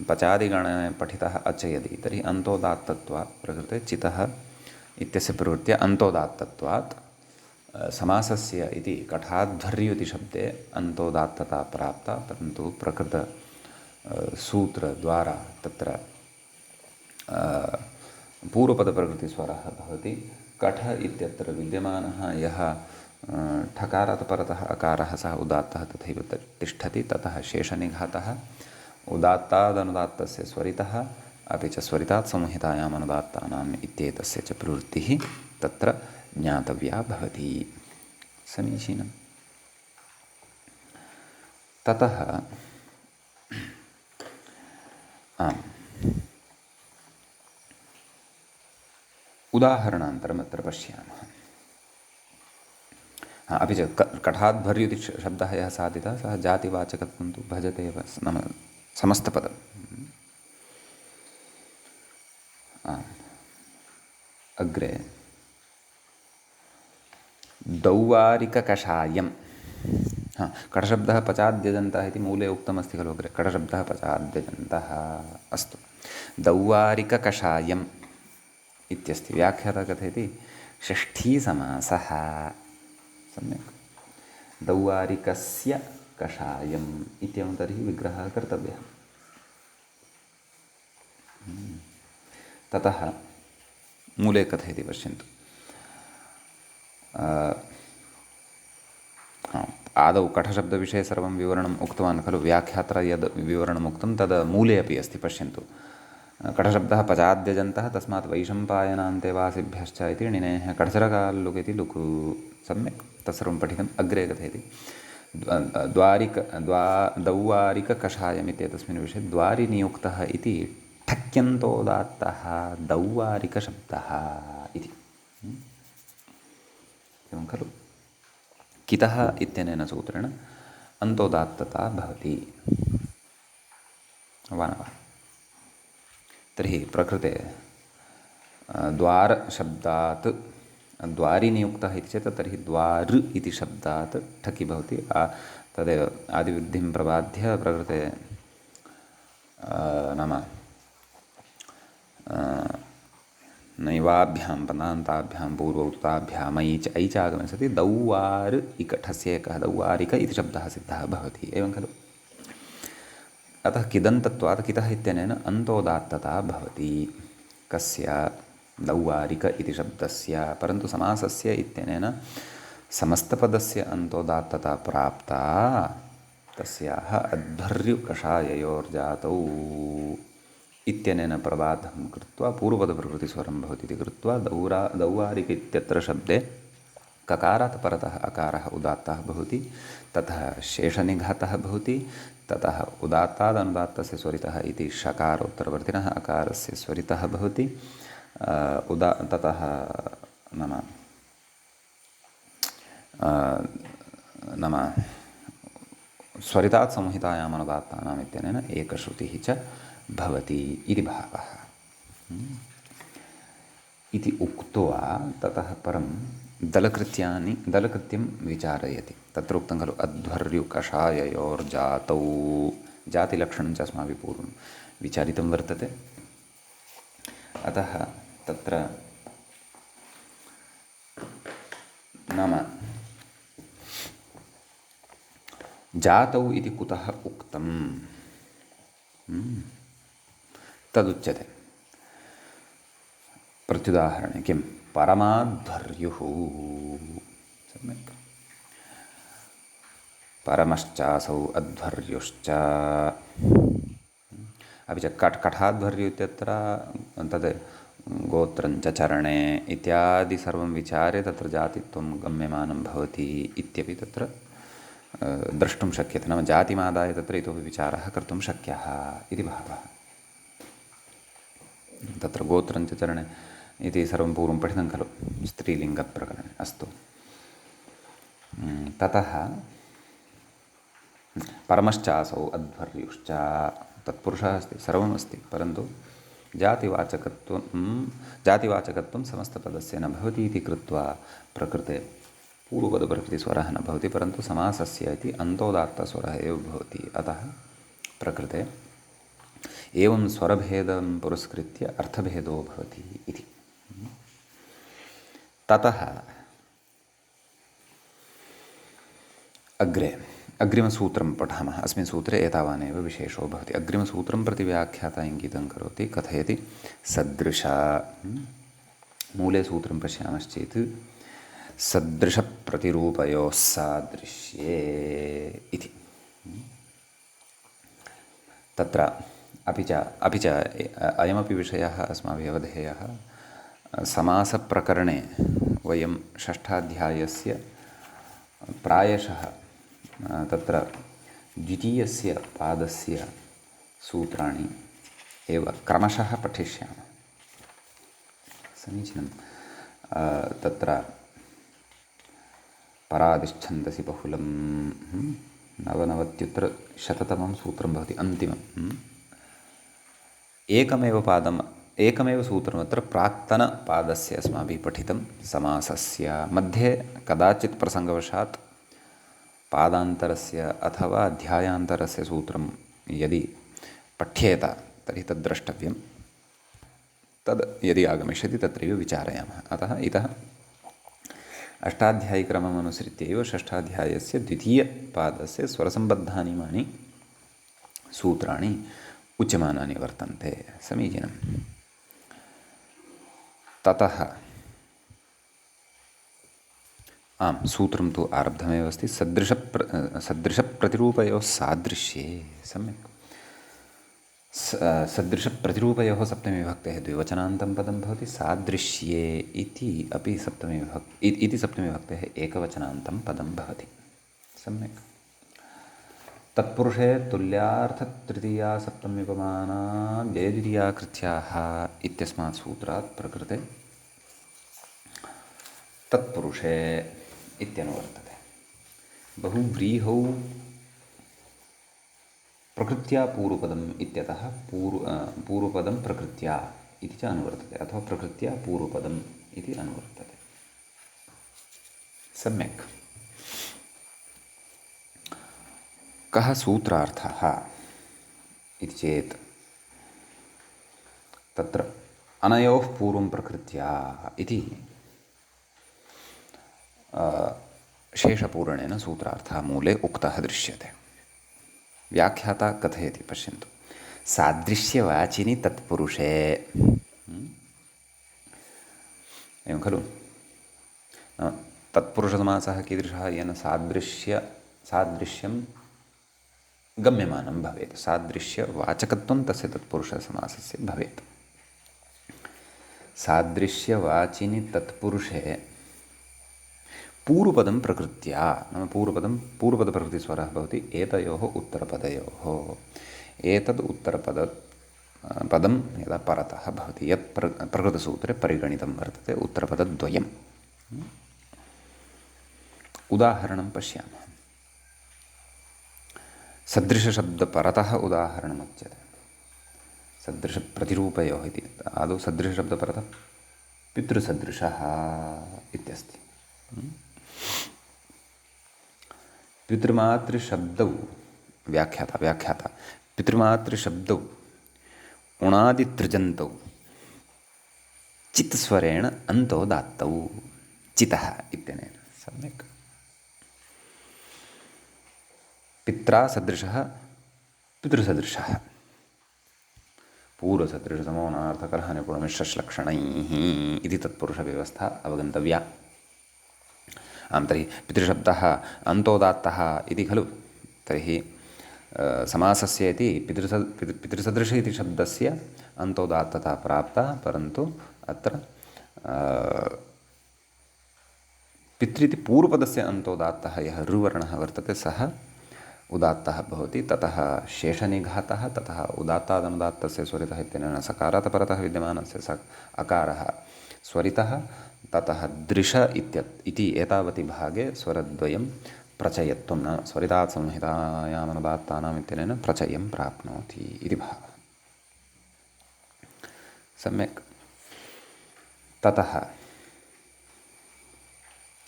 पचादिगणे पठितः अच यदि तर्हि अन्तोदात्तत्वात् प्रकृते चितः इत्यस्य प्रवृत्या अन्तोदात्तत्वात् समासस्य इति कठाध्वर्यु इति शब्दे अन्तोदात्तता प्राप्ता परन्तु प्रकृत सूत्रद्वारा तत्र पूर्वपदप्रकृतिस्वरः भवति। कठ इत्यत्र विद्यमानः यः ठकारात् परतः अकारः सः उदात्तः तथैव तिष्ठति। ततः शेषनिघातः उदात्तादनुदात्तस्य स्वरितः अपि च स्वरितात् संहितायाम् अनुदात्तानाम् इत्येतस्य च प्रवृत्तिः तत्र ज्ञातव्या भवति। समीचीनं। ततः आम् उदाहरणान्तरम् अत्र पश्यामः। अपि च कठाध्वर्यु इति शब्दः यः साधितः सः जातिवाचकत्वं तु भजते एव, नाम समस्तपदम्। अग्रे दौवारिककषायं। कठशब्दः पचाद्यजन्तः इति मूले उक्तमस्ति खलु अग्रे, कठशब्दः पचाद्यजन्तः। अस्तु, दौवारिककषायम् इत्यस्ति। व्याख्याता कथयति षष्ठीसमासः। सम्यक्। दौवारिकस्य कषायम् इत्येवं तर्हि विग्रहः कर्तव्यः। ततः मूले कथयति पश्यन्तु। आदौ कठशब्दविषये सर्वं विवरणम् उक्तवान् खलु। व्याख्यात्रा यद् विवरणम् उक्तं तद् मूले अपि अस्ति। पश्यन्तु, कठशब्दः पचाद्यजन्तः तस्मात् वैशम्पायनान्ते वासिभ्यश्च इति णिनेः कठचरकाल्लुक् इति लुक्। सम्यक्, तत्सर्वं पठितम्। अग्रे कथयति दौवारिककषायम् इत्येतस्मिन् विषये द्वारिनियुक्तः इति ठक्यन्तोदात्तः दौवारिकशब्दः इति। एवं खलु। कितः इत्यनेन सूत्रेण अन्तोदात्तता भवति। वा न वा? तर्हि प्रकृते द्वारशब्दात् द्वारिनियुक्तः इति चेत् तर्हि द्वार इति शब्दात् ठकि भवति। तदेव आदिवृद्धिं प्रबाध्य प्रकृते नाम नैवाभ्यां पदान्ताभ्यां पूर्वोक्ताभ्याम् ऐ च आगमने सति दौवार इकठस्य एकः दौवारिक इति शब्दः सिद्धः भवति। एवं खलु। अतः किदन्तत्वात् कितः इत्यनेन अन्तोदात्तता भवति। कस्य? दौवारिक इति शब्दस्य। परन्तु समासस्य इत्यनेन समस्तपदस्य अन्तोदात्तता प्राप्ता तस्याः अध्वर्युकषाययोर्जातौ इत्यनेन प्रबाधं कृत्वा पूर्वपदप्रकृतिस्वरं भवति इति कृत्वा दौवारिक इत्यत्र शब्दे ककारात् परतः अकारः उदात्तः भवति, ततः शेषनिघातः भवति, ततः उदात्तादनुदात्तस्य स्वरितः इति षकारोत्तरवर्तिनः अकारस्य स्वरितः भवति। ततः नाम स्वरितात् संहितायाम् अनुदात्तानाम् इत्यनेन एकश्रुतिः च भवति इति भावः। इति उक्त्वा ततः परं दलकृत्यं विचारयति। तत्र उक्तं खलु अध्वर्युकषाययोर्जातौ। जातिलक्षणं च अस्माभिः पूर्वं विचारितं वर्तते। अतः तत्र नाम जातौ इति कुतः उक्तं तदुच्यते प्रत्युदाहरणे। किं? परमाध्वर्युः। सम्यक्। परमश्चासौ अध्वर्युश्च। अपि च कठाध्वर्यु इत्यत्र तद् गोत्रञ्च चरणे इत्यादि सर्वं विचार्य तत्र जातित्वं गम्यमानं भवति इत्यपि तत्र द्रष्टुं शक्यते। नाम जातिमादाय तत्र इतोपि विचारः कर्तुं शक्यः इति भावः। तत्र गोत्रञ्च चरणे इति सर्वं पूर्वं पठितं खलु स्त्रीलिङ्गप्रकरणे। अस्तु, ततः परमश्चासौ अध्वर्युश्च तत्पुरुषः अस्ति, सर्वमस्ति, परन्तु जातिवाचकत्वं समस्तपदस्य न भवति इति कृत्वा प्रकृते पूर्वपदप्रकृतिस्वरः न भवति, परन्तु समासस्य इति अन्तोदात्तस्वरः एव भवति। अतः प्रकृते एवं स्वरभेदं पुरस्कृत्य अर्थभेदो भवति इति। ततः अग्रिमसूत्रं पठामः। अस्मिन् सूत्रे एतावानेव विशेषो भवति। अग्रिमसूत्रं प्रति व्याख्याता इङ्गितं करोति, कथयति सदृशा। मूले सूत्रं पश्यामश्चेत् सदृशप्रतिरूपयोः सादृश्ये इति। तत्र अपि च अयमपि विषयः अस्माभिः अवधेयः। समासप्रकरणे वयं षष्ठाध्यायस्य प्रायशः तत्र द्वितीयस्य पादस्य सूत्राणि एव क्रमशः पठिष्यामः। समीचीनं। तत्र परादिच्छन्दसि बहुलं नवनवत्युत्तरशततमं सूत्रं भवति, अन्तिमम्। एकमेव सूत्रमत्र प्राक्तनपादस्य अस्माभिः पठितं समासस्य। मध्ये कदाचित् प्रसङ्गवशात् पादान्तरस्य अथवा अध्यायान्तरस्य सूत्रं यदि पठ्येत तर्हि तद् द्रष्टव्यं। तद् यदि आगमिष्यति तत्रैव विचारयामः। अतः इतः अष्टाध्यायिक्रमम् अनुसृत्य एव षष्ठाध्यायस्य द्वितीयपादस्य स्वरसम्बद्धानि इमानि सूत्राणि उच्यमानानि वर्तन्ते। समीचीनं। ततः सूत्रं तु आरब्धमेव अस्ति। सदृशप्रतिरूपयोः सादृश्ये। सम्यक्। सदृशप्रतिरूपयोः सप्तमीविभक्तेः द्विवचनान्तं पदं भवति। सादृश्ये इति अपि सप्तमीविभक्तेः एकवचनान्तं पदं भवति। सम्यक्। तत्पुरुषे तुल्यार्थतृतीया सप्तम्युपमाना व्ययद्वितीयाकृत्याः इत्यस्मात् सूत्रात् प्रकृते तत्पुरुषे इत्यनुवर्तते। बहुव्रीहौ प्रकृत्या पूर्वपदम् इत्यतः पूर्वपदं प्रकृत्या इति च अनुवर्तते, अथवा प्रकृत्या पूर्वपदम् इति अनुवर्तते। सम्यक्। कः सूत्रार्थः इति चेत् तत्र अनयोः पूर्वं प्रकृत्या इति शेषपूरणेन सूत्रार्थः मूले उक्तः दृश्यते। व्याख्याता कथयति, पश्यन्तु। सादृश्यवाचिनि तत्पुरुषे, एवं खलु। तत्पुरुषसमासः कीदृशः? येन सादृश्यं गम्यमानं भवेत्। सादृश्यवाचकत्वं तस्य तत्पुरुषसमासस्य भवेत्। सादृश्यवाचिनि तत्पुरुषे पूर्वपदं प्रकृत्या, नाम पूर्वपदप्रकृतिस्वरः भवति एतयोः उत्तरपदयोः। एतद् उत्तरपदं यदा परतः भवति, यत् प्रकृतसूत्रे परिगणितं वर्तते उत्तरपदद्वयम्। उदाहरणं पश्यामः। सदृशशब्दपरतः उदाहरणमुच्यते। सदृशप्रतिरूपयोः इति। आदौ सदृशशब्दपरतः पितृसदृशः इत्यस्ति। पितृमातृशब्दौ व्याख्याता पितृमातृशब्दौ उणादितृजन्तौ चित्स्वरेण अन्तौ दात्तौ चितः इत्यनेन। सम्यक्। पित्रा सदृशः पितृसदृशः। पूर्वसदृशसमोनार्थकरः निपुणमिश्रश्लक्षणैः इति तत्पुरुषव्यवस्था अवगन्तव्या। तर्हि पितृशब्दः अन्तोदात्तः इति खलु। तर्हि समासस्य इति पितृसदृश इति शब्दस्य अन्तोदात्तता प्राप्ता, परन्तु अत्र पितृ पूर्वपदस्य अन्तोदात्तः यः ऋवर्णः वर्तते सः उदात्तः भवति। ततः शेषनिघातः, ततः उदात्तादनुदात्तस्य स्वरितः इत्यनेन सकारात् परतः विद्यमानस्य अकारः स्वरितः, ततः दृश इति एतावति भागे स्वरद्वयं प्रचयत्वं, न स्वरितात् संहितायामनुदात्तानाम् इत्यनेन प्रचयं प्राप्नोति इति भावः। सम्यक्। ततः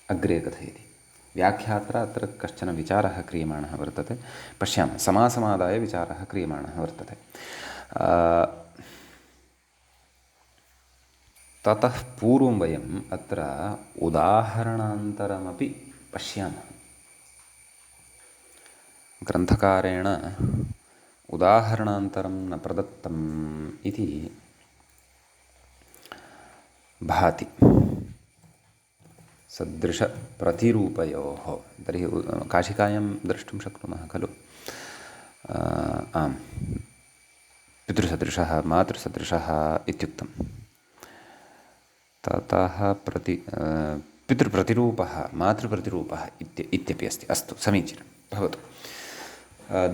अग्रे कथयति। व्याख्यात्रा अत्र कश्चन विचारः क्रियमाणः वर्तते। पश्यामः। समासमादाय विचारः क्रियमाणः वर्तते। ततः पूर्वं वयम् अत्र उदाहरणान्तरमपि पश्यामः। ग्रन्थकारेण उदाहरणान्तरं न प्रदत्तम् इति भाति। सदृशप्रतिरूपयोः तर्हि काशिकायां द्रष्टुं शक्नुमः खलु। आम्, पितृसदृशः मातृसदृशः इत्युक्तं। ततः पितृप्रतिरूपः मातृप्रतिरूपः इत्यपि अस्ति। अस्तु, समीचीनं भवतु।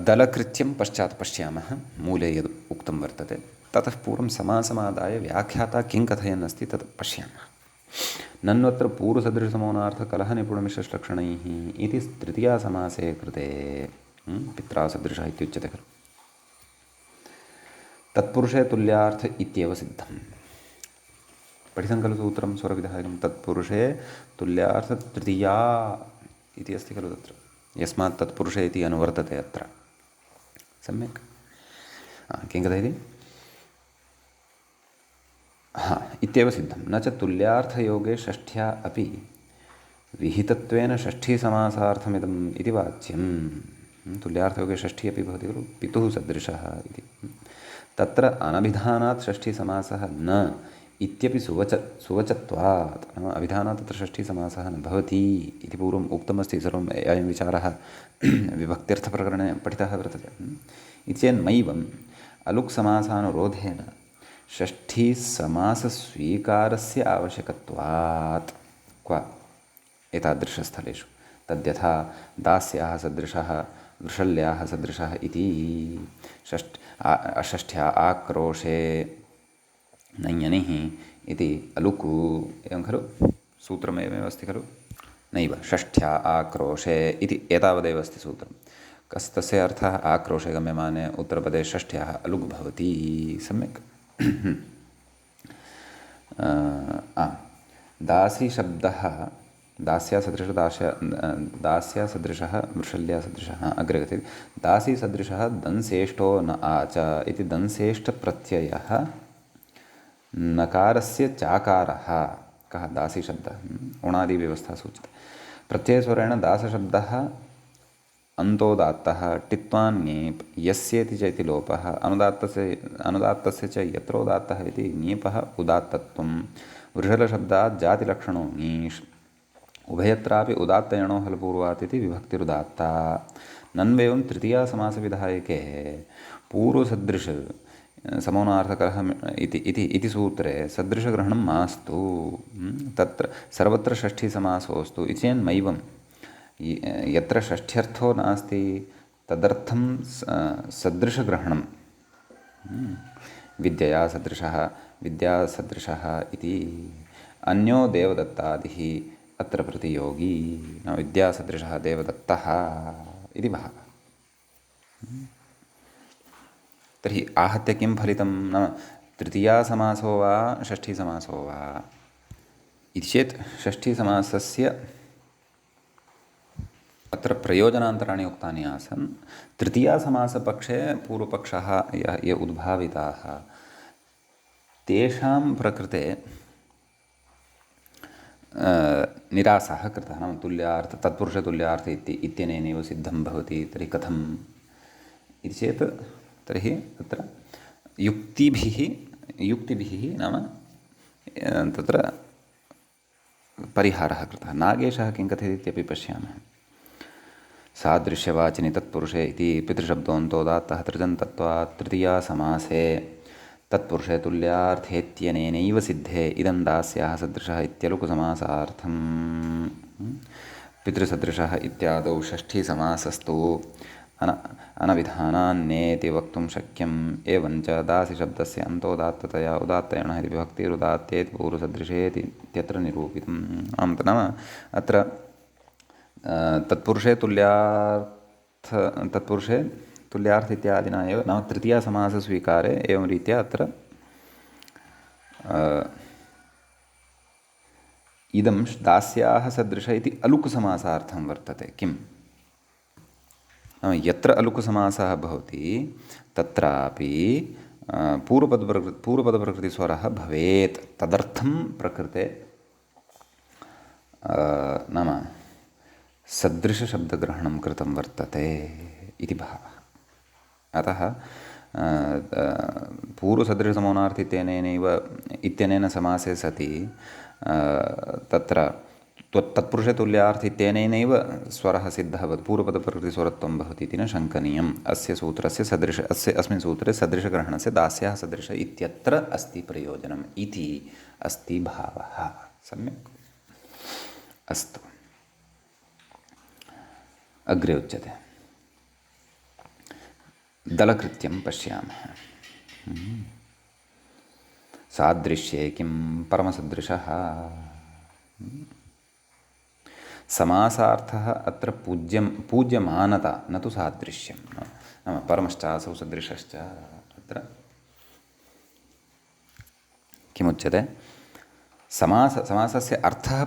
दलकृत्यं पश्चात् पश्यामः। मूले यद् उक्तं वर्तते ततः पूर्वं समासमादाय व्याख्याता किं कथयन् अस्ति तत् पश्यामः। नन्वत्र पूर्वसदृशसमानार्थकलहनिपुणमिश्रलक्षणैः इति तृतीयासमासे कृते पित्रा सदृशः इत्युच्यते खलु। तत्पुरुषे तुल्यार्थ इत्येव सिद्धम्। पठितं खलु सूत्रं स्वरविधायकं। तत्पुरुषे तुल्यार्थ तृतीया इति अस्ति खलु तत्र, यस्मात् तत्पुरुषे इति अनुवर्तते अत्र। सम्यक्। किं कथयति? इत्येव सिद्धं। न च तुल्यार्थयोगे षष्ठ्या अपि विहितत्वेन षष्ठीसमासार्थमिदम् इति वाच्यं। तुल्यार्थयोगे षष्ठी अपि भवति खलु, पितुः सदृशः इति। तत्र अनभिधानात् षष्ठीसमासः न इत्यपि सुवचत्वात्, नाम अभिधानात् तत्र षष्ठीसमासः न भवति इति पूर्वम् उक्तमस्ति। सर्वम् अयं विचारः विभक्त्यर्थप्रकरणे पठितः वर्तते। इति चेन्मैवम् अलुक्समासानुरोधेन षष्ठीसमासस्वीकारस्य आवश्यकत्वात्। क्व एतादृशस्थलेषु तद्यथा दास्याः सदृशः वृषल्याः सदृशः इति षष्ठ्या आक्रोशे नञ्यनिः इति अलुकु, एवं खलु सूत्रमेवमेव अस्ति खलु। नैव, षष्ठ्या आक्रोशे इति एतावदेव अस्ति सूत्रं। कस्तस्य अर्थः? आक्रोशे गम्यमाने उत्तरपदे षष्ठ्याः अलुक् भवति। सम्यक्। दासीशब्दः दास्यासदृशः वृषल्यासदृशः अग्रे गच्छति। दासीसदृशः दंसेष्टो न आच इति दंसेष्टप्रत्ययः नकारस्य चाकारः। कः? दासीशब्दः। उणादिव्यवस्था सूचिता। प्रत्ययस्वरेण दासशब्दः अन्तोदात्तः टित्वान्येप् यस्येति च इति लोपः अनुदात्तस्य च यत्रोदात्तः इति नीपः उदात्तत्वं। वृषलशब्दात् जातिलक्षणो ङीष्। उभयत्रापि उदात्तयणो हलपूर्वात् इति विभक्तिरुदात्ता। नन्वेवं तृतीयासमासविधायके पूर्वसदृश समोनार्थकः इति सूत्रे सदृशग्रहणं मास्तु। तत्र सर्वत्र षष्ठीसमासोऽस्तु। इति चेन्मैवं यत्र षष्ठ्यर्थो नास्ति तदर्थं सदृशग्रहणं। विद्यया सदृशः विद्यासदृशः इति। अन्यो देवदत्तादिः अत्र प्रतियोगी। न विद्यासदृशः देवदत्तः इति भावः। तर्हि आहत्य किं फलितं? नाम तृतीयासमासो वा षष्ठीसमासो वा इति चेत् षष्ठीसमासस्य अत्र प्रयोजनान्तराणि उक्तानि आसन्। तृतीयासमासपक्षे पूर्वपक्षः ये उद्भाविताः तेषां प्रकृते निरासः कृतः। नाम तुल्यार्थ तत्पुरुषतुल्यार्थ इत्यनेनैव सिद्धं भवति। तर्हि कथम् इति चेत् तर्हि तत्र युक्तिभिः नाम तत्र परिहारः कृतः। नागेशः किं कथयति इत्यपि पश्यामः। सादृश्यवाचिनि तत्पुरुषे इति पितृशब्दोऽन्तोदात्तः तृजन्तत्वात् तृतीयासमासे तत्पुरुषे तुल्यार्थेत्यनेनैव सिद्धे इदं दास्याः सदृशः इत्यलुकुसमासार्थं। पितृसदृशः इत्यादौ षष्ठीसमासस्तु अनविधानान्नेति वक्तुं शक्यम्। एवञ्च दासीशब्दस्य अन्तोदात्ततया उदात्तयणः इति विभक्तिरुदात्तेति पूर्वसदृशेति इत्यत्र निरूपितम्। नाम अत्र तत्पुरुषे तुल्यार्थ इत्यादिना एव नाम तृतीयासमासस्वीकारे एवं रीत्या अत्र इदं दास्याः सदृश इति अलुकुसमासार्थं वर्तते। किम्? यत्र अलुकुसमासः भवति तत्रापि पूर्वपदप्रकृतिस्वरः भवेत्। तदर्थं प्रकृते नाम सदृशशब्दग्रहणं कृतं वर्तते इति भावः। अतः पूर्वसदृशसमोनार्थ इत्यनेन समासे सति तत्र तत्पुरुषे तुल्यार्थी तेनैव स्वरः सिद्धः भवति, पूर्वपदप्रकृतिस्वरत्वं भवति इति न शङ्कनीयम्। अस्य सूत्रस्य अस्मिन् सूत्रे सदृशग्रहणस्य दास्याः सदृश इत्यत्र अस्ति प्रयोजनम् इति अस्ति भावः। सम्यक्, अस्तु। अग्रे उच्यते, दलकृत्यं पश्यामः। सादृश्ये किं परमसदृशः। समासार्थः अत्र पूज्यमानता न तु सादृश्यं। नाम परमश्चासौ सदृशश्च अत्र किमुच्यते, समासस्य अर्थः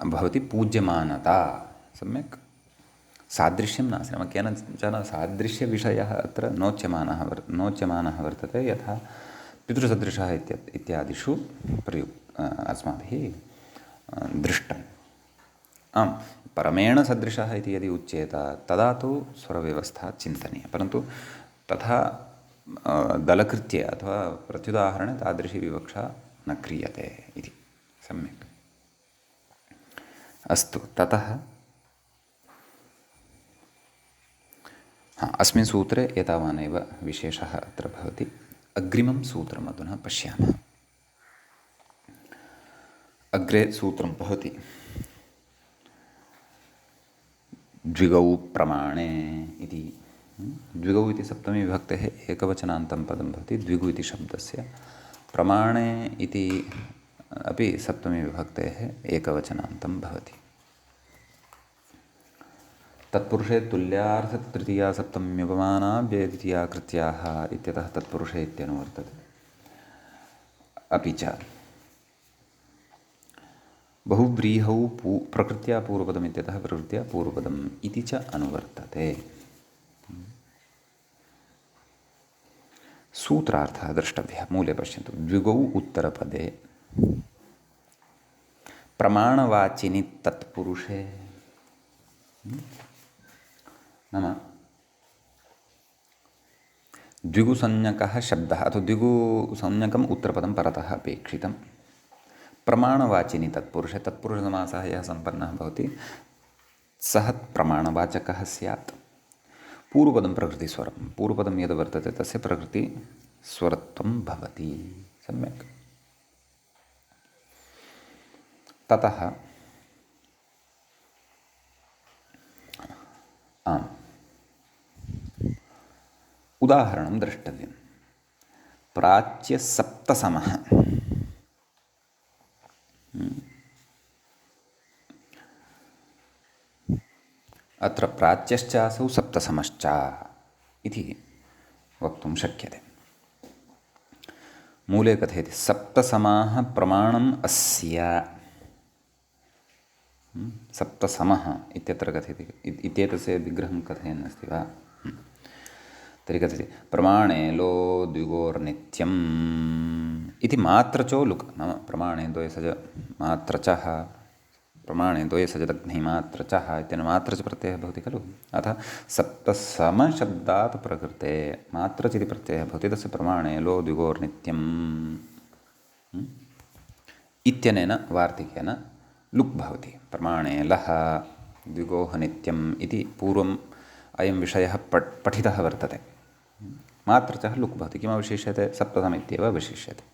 भवति पूज्यमानता। सम्यक्, सादृश्यं नास्ति। नाम केनचन सादृश्यविषयः अत्र नोच्यमानः वर्तते, यथा पितृसदृशः इत्यादिषु अस्माभिः दृष्टम्। आम्, परमेण सदृशः इति यदि उच्येत तदा तु स्वरव्यवस्था चिन्तनीया, परन्तु तथा दलकृत्ये अथवा प्रत्युदाहरणे तादृशी विवक्षा न क्रियते इति। सम्यक्, अस्तु। ततः अस्मिन् सूत्रे एतावानेव विशेषः अत्र भवति। अग्रिमं सूत्रम् अधुना पश्यामः। अग्रे सूत्रं भवति द्विगौ प्रमाणे इति। द्विगौ इति सप्तमी विभक्तेः एकवचनान्तं पदं भवति। द्विगु इति शब्दस्य प्रमाणे इति अपि सप्तमी विभक्तेः एकवचनान्तं भवति। तत्पुरुषे तुल्यार्थतृतीया सप्तम्युपमाना व्यतिया कृत्याः इत्यतः तत्पुरुषे इत्यनुवर्तते। अपि च बहुव्रीहौ प्रकृत्या पूर्वपदम् इत्यतः प्रकृत्या पूर्वपदम् इति च अनुवर्तते। सूत्रार्थः द्रष्टव्यः। मूले पश्यन्तु, द्विगौ उत्तरपदे प्रमाणवाचिनि तत्पुरुषे, नाम द्विगुसंज्ञकः शब्दः अथवा द्विगुसंज्ञकम् उत्तरपदं परतः अपेक्षितं। प्रमाणवाचिनि तत्पुरुषे, तत्पुरुषसमासः यः सम्पन्नः भवति सः प्रमाणवाचकः स्यात्। पूर्वपदं प्रकृतिस्वरं, पूर्वपदं यद् वर्तते तस्य प्रकृतिस्वरत्वं भवति। सम्यक्, ततः आम्, उदाहरणं द्रष्टव्यं। प्राच्यसप्तसमः, अत्र प्राच्यश्चासौ सप्तसमश्च इति वक्तुं शक्यते। मूले कथयति सप्तसमाः प्रमाणम् अस्य। सप्तसमः इत्यत्र कथयति, इत्येतस्य विग्रहं कथयन् अस्ति वा? तर्हि कथयति प्रमाणे लो द्विगोर्नित्यम् इति मात्रचो लुक्, नाम प्रमाणे द्वयसज मात्रचः, प्रमाणे द्वयसजदग्निमात्रचः इत्यनेन मात्रच प्रत्ययः भवति खलु। अतः सप्तसमशब्दात् प्रकृते मात्रच इति प्रत्ययः भवति, तस्य प्रमाणे लो द्विगोर्नित्यम् इत्यनेन वार्तिकेन लुक् भवति। प्रमाणे लः द्विगोः नित्यम् इति पूर्वम् अयं विषयः पठितः वर्तते। मात्रचः लुक् भवति, किमवशिष्यते? सप्तसम इत्येव अवशिष्यते।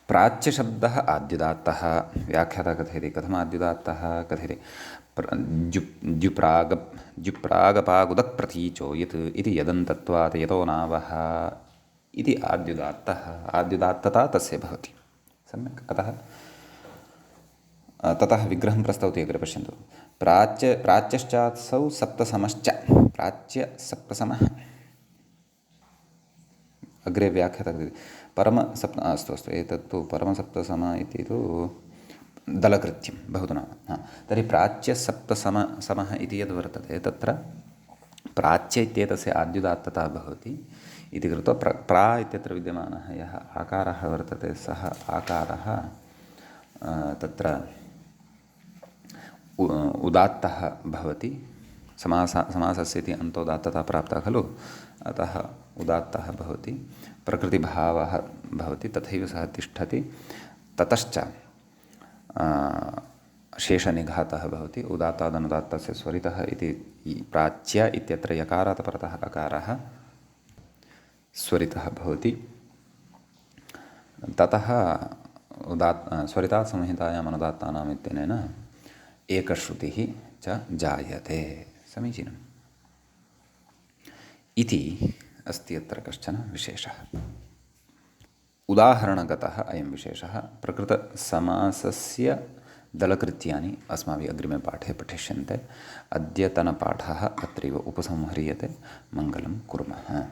प्राच्यशब्दः आद्युदात्तः। व्याख्याता कथयति, कथमाद्युदात्तः? कथयति द्युप्रागपागुदक् प्रतीचो यत् इति यदन्तत्वात् यतो नावः इति आद्युदात्तः। आद्युदात्तता तस्य भवति। सम्यक्, अतः ततः विग्रहं प्रस्तौति। अग्रे पश्यन्तु, प्राच्यश्चात्सौ सप्तसमश्च, प्राच्यसप्तसमः। अग्रे व्याख्याता अस्तु एतत्तु परमसप्तसम इति तु दलकृत्यं भवतु नाम। तर्हि प्राच्यसप्तसमः इति यद् वर्तते तत्र प्राच्य इत्येतस्य आद्युदात्तता भवति इति कृत्वा प्रा इत्यत्र विद्यमानः यः आकारः वर्तते सः आकारः तत्र उदात्तः भवति। समासस्य इति अन्तोदात्तता प्राप्ता खलु, अतः उदात्तः भवति, प्रकृतिभावः भवति, तथैव सः तिष्ठति। ततश्च शेषनिघातः भवति। उदात्तादनुदात्तस्य स्वरितः इति प्राच्य इत्यत्र यकारात् परतः अकारः स्वरितः भवति। ततः स्वरितात् संहितायाम् अनुदात्तानाम् इत्यनेन एकश्रुतिः च जायते। समीचीनम् इति अस्ति अत्र कश्चन विशेषः। उदाहरणगतः अयं विशेषः। प्रकृतसमासस्य दलकृत्यानि अस्माभिः अग्रिमे पाठे पठिष्यन्ते। अद्यतनपाठः अत्रैव उपसंह्रियते। मङ्गलं कुर्मः।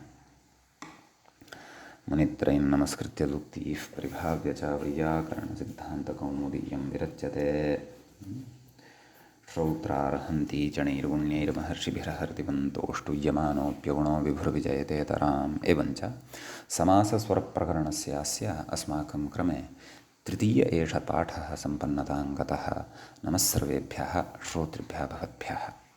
मुनित्रयं नमस्कृत्य सूक्तिः परिभाव्य च वैयाकरणसिद्धान्तकौमुदीयं विरच्यते। श्रौत्रार्हन्ति चणैर्गुण्यैर्महर्षिभिरहर्तिवन्तोष्टुयमानोऽप्यगुणो विभुर्विजयतेतराम्। एवञ्च समासस्वरप्रकरणस्यास्य अस्माकं क्रमे तृतीय एष पाठः सम्पन्नतां गतः। नमः सर्वेभ्यः श्रोतृभ्यः भवद्भ्यः।